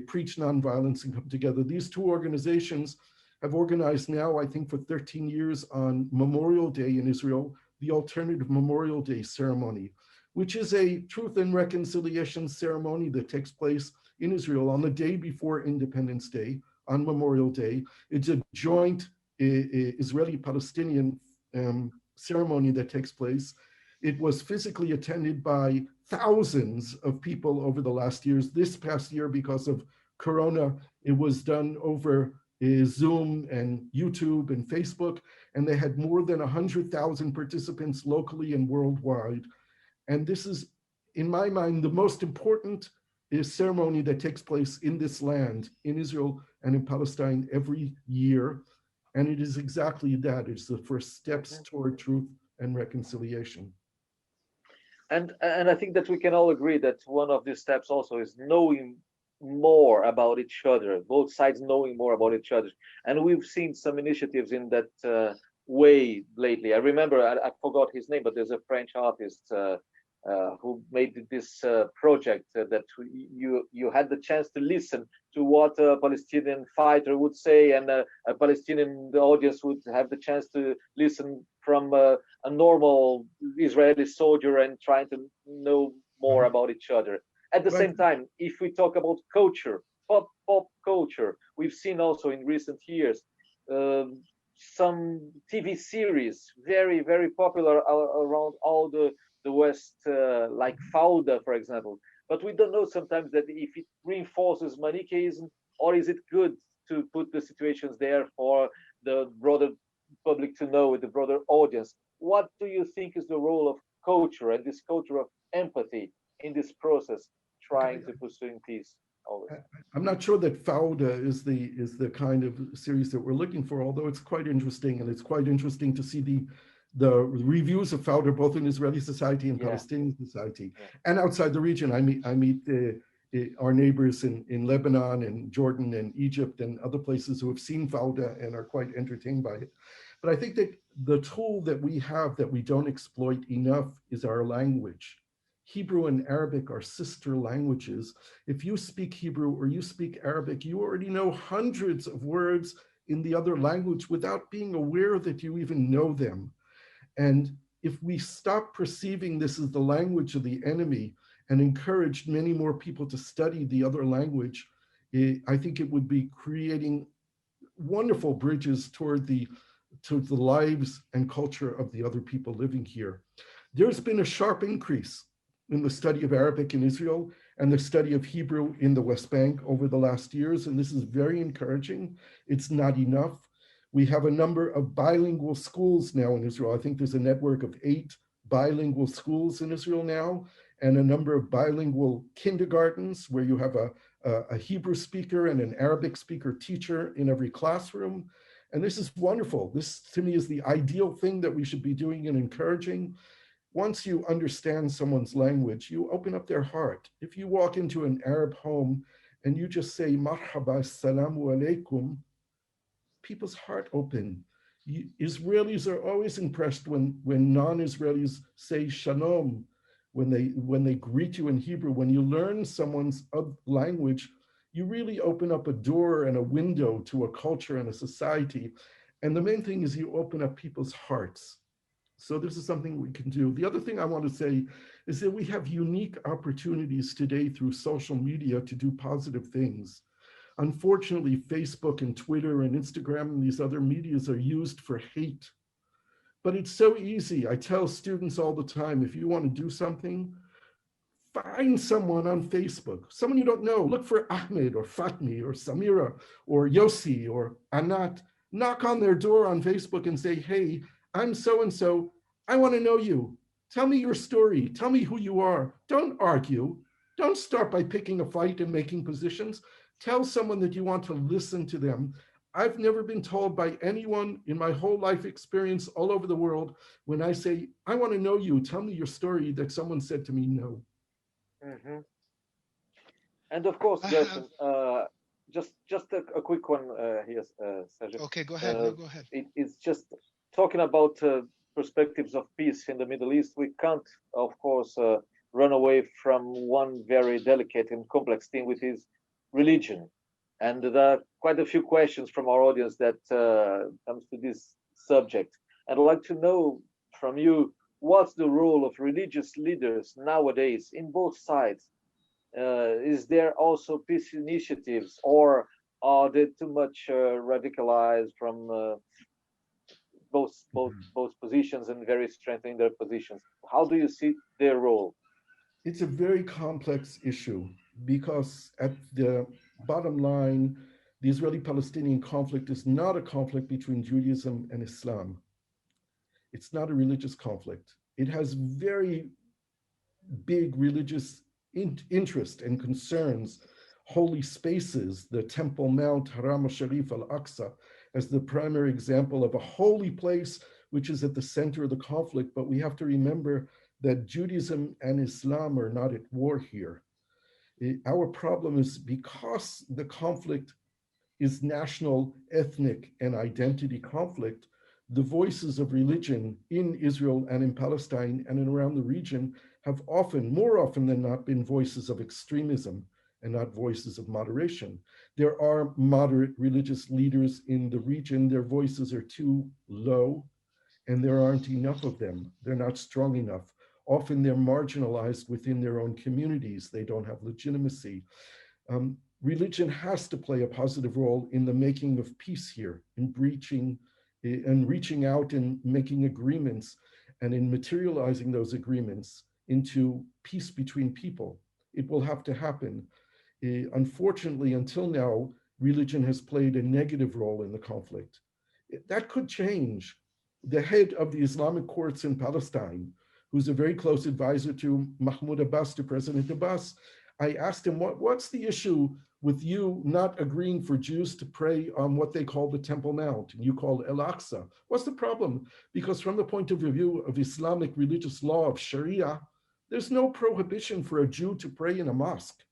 preach nonviolence and come together. These two organizations have organized now, I think, for 13 years on Memorial Day in Israel, the alternative Memorial Day ceremony, which is a truth and reconciliation ceremony that takes place in Israel on the day before Independence Day, on Memorial Day. It's a joint Israeli-Palestinian ceremony that takes place. It was physically attended by thousands of people over the last years. This past year, because of Corona, it was done over Zoom and YouTube and Facebook, and they had more than 100,000 participants locally and worldwide. And this is, in my mind, the most important ceremony that takes place in this land, in Israel and in Palestine every year. And it is exactly that. It's the first steps toward truth and reconciliation. And I think that we can all agree that one of these steps also is knowing more about each other, both sides knowing more about each other. And we've seen some initiatives in that way lately. I remember, I forgot his name, but there's a French artist who made this project that you had the chance to listen to what a Palestinian fighter would say, and a Palestinian audience would have the chance to listen from a normal Israeli soldier and trying to know more about each other. At the same time, if we talk about culture, pop culture, we've seen also in recent years some TV series very, very popular around all the West, like Fauda, for example. But we don't know sometimes that if it reinforces Manichaeism, or is it good to put the situations there for the broader public to know, with the broader audience. What do you think is the role of culture and this culture of empathy in this process, trying to pursue peace? Always. I'm not sure that Fauda is the kind of series that we're looking for, although it's quite interesting, and it's quite interesting to see the reviews of Fauda both in Israeli society and Palestinian society, and outside the region. I meet our neighbors in Lebanon and Jordan and Egypt and other places who have seen Fauda and are quite entertained by it. But I think that the tool that we have that we don't exploit enough is our language. Hebrew and Arabic are sister languages. If you speak Hebrew or you speak Arabic, you already know hundreds of words in the other language without being aware that you even know them. And if we stop perceiving this as the language of the enemy and encouraged many more people to study the other language, I think it would be creating wonderful bridges toward the lives and culture of the other people living here. There's been a sharp increase in the study of Arabic in Israel and the study of Hebrew in the West Bank over the last years, and this is very encouraging. It's not enough. We have a number of bilingual schools now in Israel. I think there's a network of 8 bilingual schools in Israel now, and a number of bilingual kindergartens where you have a Hebrew speaker and an Arabic speaker teacher in every classroom. And this is wonderful. This, to me, is the ideal thing that we should be doing and encouraging. Once you understand someone's language, you open up their heart. If you walk into an Arab home and you just say, marhaba, assalamu alaikum, people's heart open. Israelis are always impressed when non-Israelis say shalom, when they greet you in Hebrew. When you learn someone's language, you really open up a door and a window to a culture and a society. And the main thing is you open up people's hearts. So this is something we can do. The other thing I want to say is that we have unique opportunities today through social media to do positive things. Unfortunately, Facebook and Twitter and Instagram and these other medias are used for hate. But it's so easy. I tell students all the time, if you want to do something, find someone on Facebook, someone you don't know. Look for Ahmed or Fatmi or Samira or Yossi or Anat. Knock on their door on Facebook and say, hey, I'm so-and-so. I want to know you. Tell me your story. Tell me who you are. Don't argue. Don't start by picking a fight and making positions. Tell someone that you want to listen to them. I've never been told by anyone in my whole life experience all over the world, when I say, I want to know you, tell me your story, that someone said to me, no. Mm-hmm. And of course, GERSHON, just a quick one here, Sergio. Okay, go ahead. No, go ahead. It's just talking about perspectives of peace in the Middle East. We can't, of course, run away from one very delicate and complex thing, which is religion. And there are quite a few questions from our audience that comes to this subject. And I'd like to know from you, what's the role of religious leaders nowadays in both sides? Is there also peace initiatives, or are they too much radicalized from both positions and very strengthening their positions? How do you see their role? It's a very complex issue, because at the bottom line, the Israeli-Palestinian conflict is not a conflict between Judaism and Islam. It's not a religious conflict. It has very big religious interest and concerns, holy spaces, the Temple Mount, Haram al-Sharif, al-Aqsa, as the primary example of a holy place, which is at the center of the conflict. But we have to remember that Judaism and Islam are not at war here. Our problem is, because the conflict is national, ethnic, and identity conflict, the voices of religion in Israel and in Palestine and around the region have often, more often than not, been voices of extremism and not voices of moderation. There are moderate religious leaders in the region. Their voices are too low, and there aren't enough of them. They're not strong enough. Often they're marginalized within their own communities. They don't have legitimacy. Religion has to play a positive role in the making of peace here, in reaching out and making agreements, and in materializing those agreements into peace between people. It will have to happen. Unfortunately, until now, religion has played a negative role in the conflict. That could change. The head of the Islamic courts in Palestine, who's a very close advisor to Mahmoud Abbas, to President Abbas, I asked him, what's the issue with you not agreeing for Jews to pray on what they call the Temple Mount, and you call Al-Aqsa? What's the problem? Because from the point of view of Islamic religious law, of Sharia, there's no prohibition for a Jew to pray in a mosque.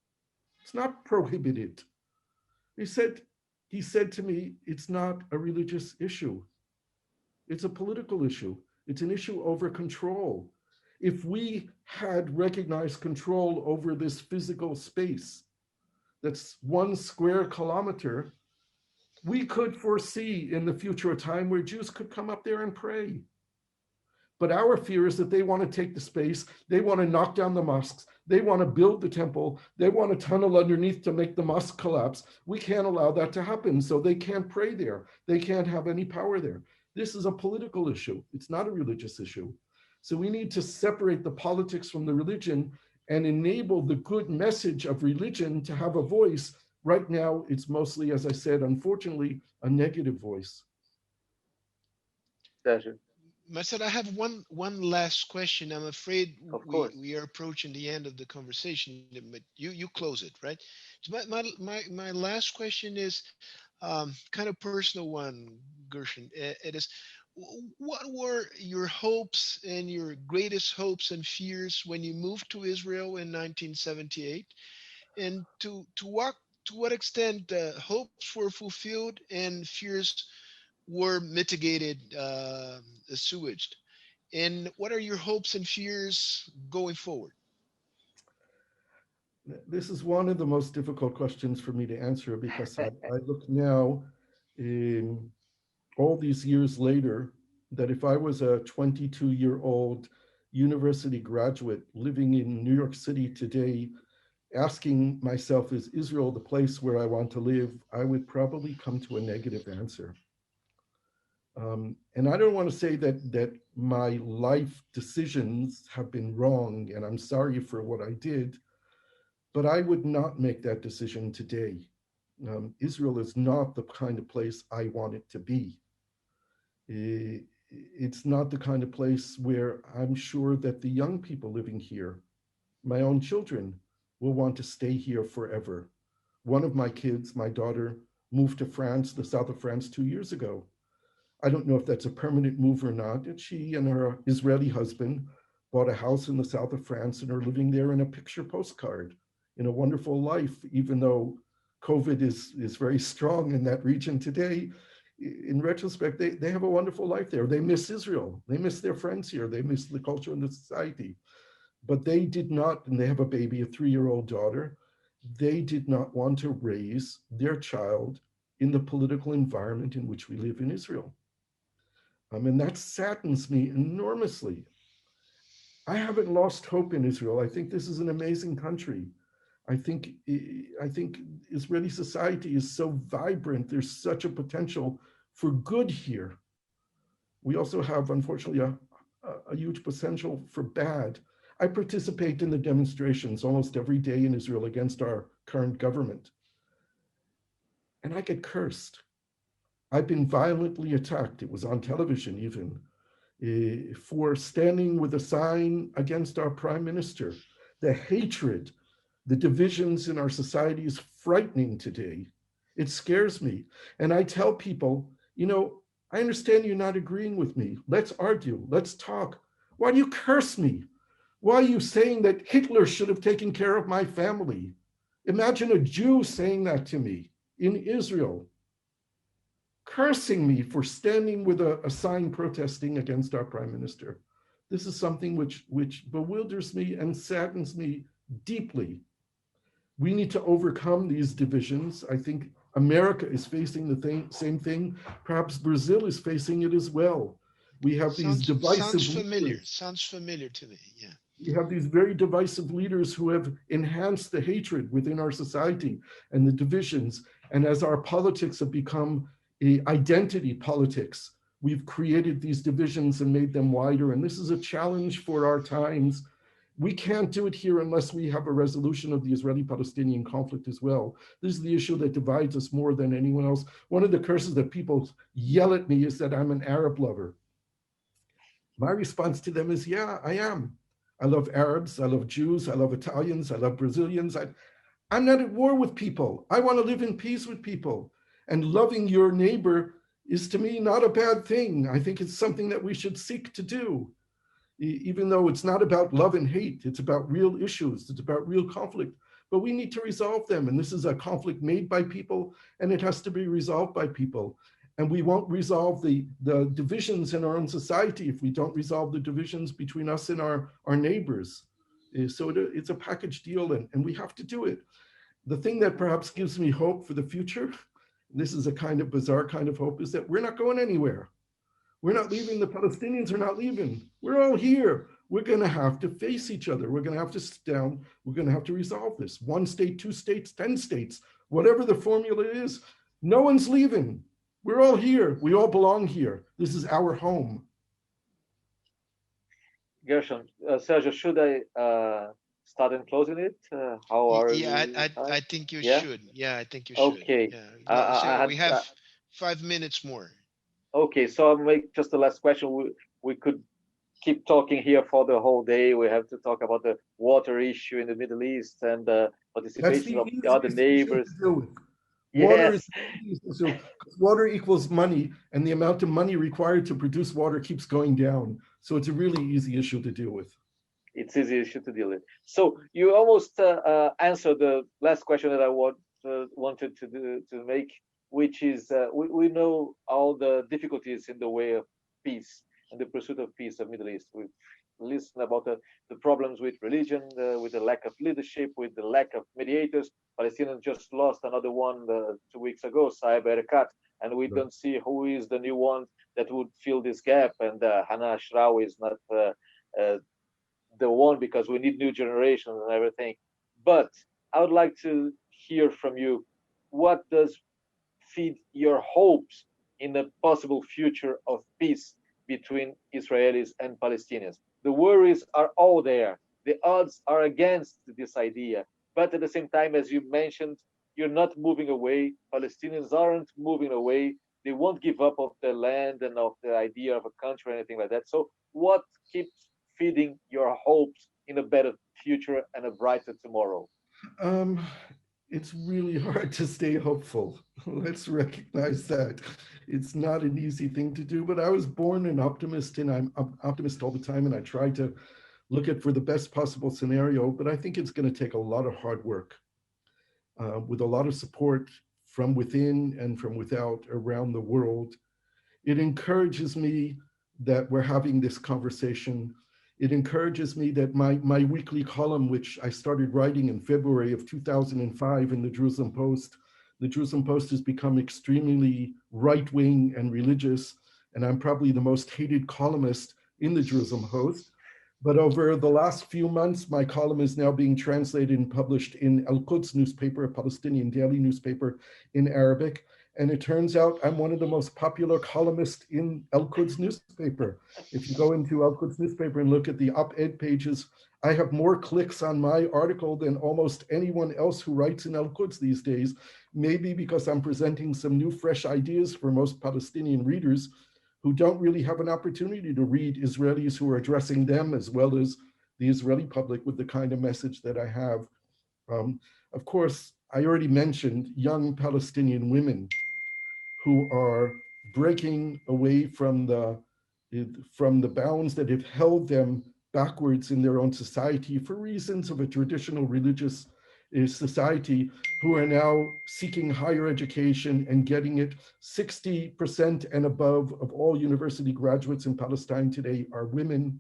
It's not prohibited. He said to me, it's not a religious issue. It's a political issue. It's an issue over control. If we had recognized control over this physical space, that's 1 square kilometer, we could foresee in the future a time where Jews could come up there and pray. But our fear is that they want to take the space, they want to knock down the mosques, they want to build the temple, they want to tunnel underneath to make the mosque collapse. We can't allow that to happen, so they can't pray there. They can't have any power there. This is a political issue. It's not a religious issue. So we need to separate the politics from the religion and enable the good message of religion to have a voice. Right now, it's mostly, as I said, unfortunately, a negative voice. Pleasure. Marcel, I have one last question. I'm afraid we are approaching the end of the conversation, but you close it, right? So my last question is kind of personal one, GERSHON. It is, what were your hopes and your greatest hopes and fears when you moved to Israel in 1978? And to what extent hopes were fulfilled and fears were mitigated, assuaged? And what are your hopes and fears going forward? This is one of the most difficult questions for me to answer, because I look now, all these years later, that if I was a 22-year-old university graduate living in New York City today, asking myself, is Israel the place where I want to live? I would probably come to a negative answer. And I don't want to say that my life decisions have been wrong, and I'm sorry for what I did, but I would not make that decision today. Israel is not the kind of place I want it to be. It's not the kind of place where I'm sure that the young people living here, my own children, will want to stay here forever. One of my kids, my daughter, moved to France, the south of France, 2 years ago. I don't know if that's a permanent move or not. And she and her Israeli husband bought a house in the south of France and are living there in a picture postcard, in a wonderful life, even though COVID is very strong in that region today. In retrospect, they have a wonderful life there. They miss Israel. They miss their friends here. They miss the culture and the society. But they did not, and they have a baby, a 3-year-old daughter. They did not want to raise their child in the political environment in which we live in Israel. And that saddens me enormously. I haven't lost hope in Israel. I think this is an amazing country. I think Israeli society is so vibrant. There's such a potential for good here. We also have, unfortunately, a huge potential for bad. I participate in the demonstrations almost every day in Israel against our current government. And I get cursed. I've been violently attacked. It was on television even, for standing with a sign against our prime minister. The hatred, the divisions in our society is frightening today. It scares me. And I tell people, I understand you're not agreeing with me. Let's argue, let's talk. Why do you curse me? Why are you saying that Hitler should have taken care of my family? Imagine a Jew saying that to me in Israel, cursing me for standing with a sign protesting against our prime minister. This is something which bewilders me and saddens me deeply. We need to overcome these divisions. I think America is facing the same thing. Perhaps Brazil is facing it as well. We have these divisive leaders. Sounds familiar to me, yeah. We have these very divisive leaders who have enhanced the hatred within our society and the divisions. And as our politics have become identity politics, we've created these divisions and made them wider. And this is a challenge for our times. We can't do it here unless we have a resolution of the Israeli-Palestinian conflict as well. This is the issue that divides us more than anyone else. One of the curses that people yell at me is that I'm an Arab lover. My response to them is, yeah, I am. I love Arabs, I love Jews, I love Italians, I love Brazilians. I'm not at war with people. I want to live in peace with people. And loving your neighbor is, to me, not a bad thing. I think it's something that we should seek to do, even though it's not about love and hate. It's about real issues. It's about real conflict. But we need to resolve them. And this is a conflict made by people, and it has to be resolved by people. And we won't resolve the divisions in our own society if we don't resolve the divisions between us and our neighbors. So it's a package deal, and we have to do it. The thing that perhaps gives me hope for the future, this is a kind of bizarre kind of hope, is that we're not going anywhere. We're not leaving. The Palestinians are not leaving. We're all here. We're going to have to face each other. We're going to have to sit down. We're going to have to resolve this. 1 state, 2 states, 10 states, whatever the formula is. No one's leaving. We're all here. We all belong here. This is our home. GERSHON, Sergio, should I start and closing it? How are you? I think you should. Yeah, I think you should. Okay. Yeah. We have 5 minutes more. Okay, so I'll make just the last question. We could keep talking here for the whole day. We have to talk about the water issue in the Middle East and the participation of the other neighbors. Water is so water equals money, and the amount of money required to produce water keeps going down. So it's a really easy issue to deal with. It's an easy issue to deal with. So you almost answered the last question that I wanted to make, which is we know all the difficulties in the way of peace and the pursuit of peace of Middle East. We've listened about the problems with religion, with the lack of leadership, with the lack of mediators. Palestinians just lost another one 2 weeks ago, Saeb Erekat, and we don't see who is the new one that would fill this gap. And Hannah Ashrawi is not the one, because we need new generations and everything. But I would like to hear from you, what does feed your hopes in the possible future of peace between Israelis and Palestinians? The worries are all there. The odds are against this idea. But at the same time, as you mentioned, you're not moving away. Palestinians aren't moving away. They won't give up of their land and of the idea of a country or anything like that. So what keeps feeding your hopes in a better future and a brighter tomorrow? It's really hard to stay hopeful. Let's recognize that. It's not an easy thing to do, but I was born an optimist, and I'm an optimist all the time, and I try to look at for the best possible scenario, but I think it's going to take a lot of hard work with a lot of support from within and from without around the world. It encourages me that we're having this conversation. It encourages me that my weekly column, which I started writing in February of 2005 in the Jerusalem Post has become extremely right-wing and religious, and I'm probably the most hated columnist in the Jerusalem Post. But over the last few months, my column is now being translated and published in Al-Quds newspaper, a Palestinian daily newspaper in Arabic. And it turns out I'm one of the most popular columnists in Al-Quds newspaper. If you go into Al-Quds newspaper and look at the op-ed pages, I have more clicks on my article than almost anyone else who writes in Al-Quds these days, maybe because I'm presenting some new, fresh ideas for most Palestinian readers who don't really have an opportunity to read Israelis who are addressing them as well as the Israeli public with the kind of message that I have. Of course, I already mentioned young Palestinian women who are breaking away from the bounds that have held them backwards in their own society for reasons of a traditional religious society, who are now seeking higher education and getting it. 60% and above of all university graduates in Palestine today are women,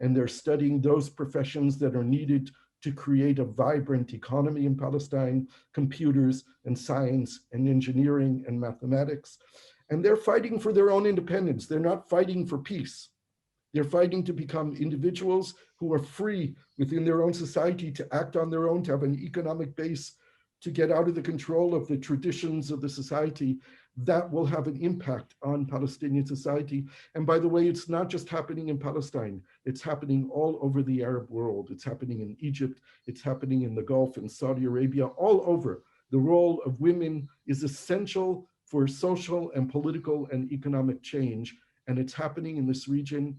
and they're studying those professions that are needed to create a vibrant economy in Palestine: computers and science and engineering and mathematics. And they're fighting for their own independence. They're not fighting for peace. They're fighting to become individuals who are free within their own society to act on their own, to have an economic base, to get out of the control of the traditions of the society. That will have an impact on Palestinian society. And by the way, it's not just happening in Palestine. It's happening all over the Arab world. It's happening in Egypt. It's happening in the Gulf, in Saudi Arabia, all over. The role of women is essential for social and political and economic change. And it's happening in this region.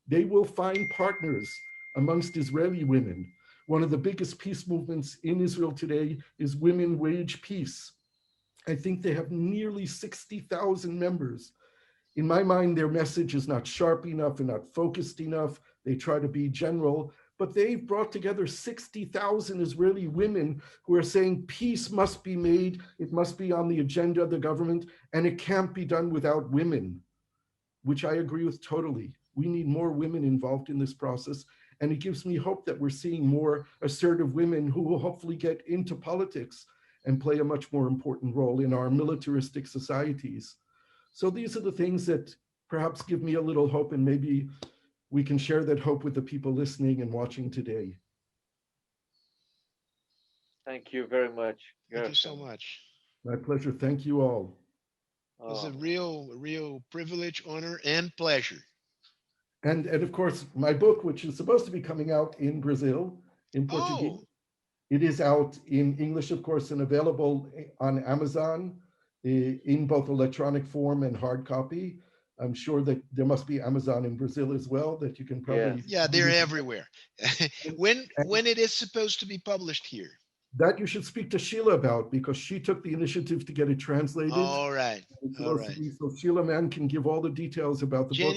They will find partners amongst Israeli women. One of the biggest peace movements in Israel today is Women Wage Peace. I think they have nearly 60,000 members. In my mind, their message is not sharp enough and not focused enough. They try to be general, but they've brought together 60,000 Israeli women who are saying peace must be made, it must be on the agenda of the government, and it can't be done without women, which I agree with totally. We need more women involved in this process, and it gives me hope that we're seeing more assertive women who will hopefully get into politics and play a much more important role in our militaristic societies. So these are the things that perhaps give me a little hope, and maybe we can share that hope with the people listening and watching today. Thank you very much. Thank you so much. My pleasure. Thank you all. It was a real privilege, honor, and pleasure. And of course, my book, which is supposed to be coming out in Brazil, in Portuguese, it is out in English, of course, and available on Amazon in both electronic form and hard copy. I'm sure that there must be Amazon in Brazil as well, that you can probably... Yeah, they're everywhere. When it is supposed to be published here? That you should speak to Sheila about, because she took the initiative to get it translated. All right. So Sheila Mann can give all the details about the book.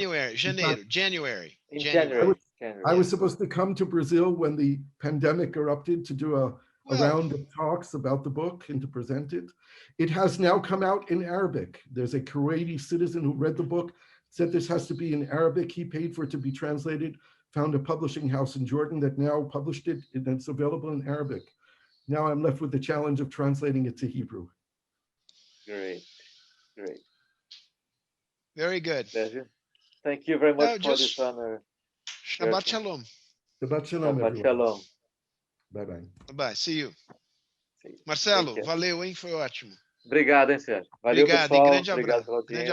January. I was supposed to come to Brazil when the pandemic erupted to do a round of talks about the book and to present it. It has now come out in Arabic. There's a Kuwaiti citizen who read the book, said this has to be in Arabic. He paid for it to be translated, found a publishing house in Jordan that now published it, and it's available in Arabic. Now I'm left with the challenge of translating it to Hebrew. Great. Very good. Pleasure. Thank you very much for this honor. Shabbat shalom. Shabbat shalom, Shabbat shalom. Bye-bye. Bye-bye. See you. Marcelo, valeu, hein? Foi ótimo. Obrigado, hein, Sérgio. Valeu, obrigado, pessoal. Grande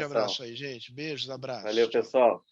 abraço aí, gente. Beijos, abraços. Valeu, pessoal.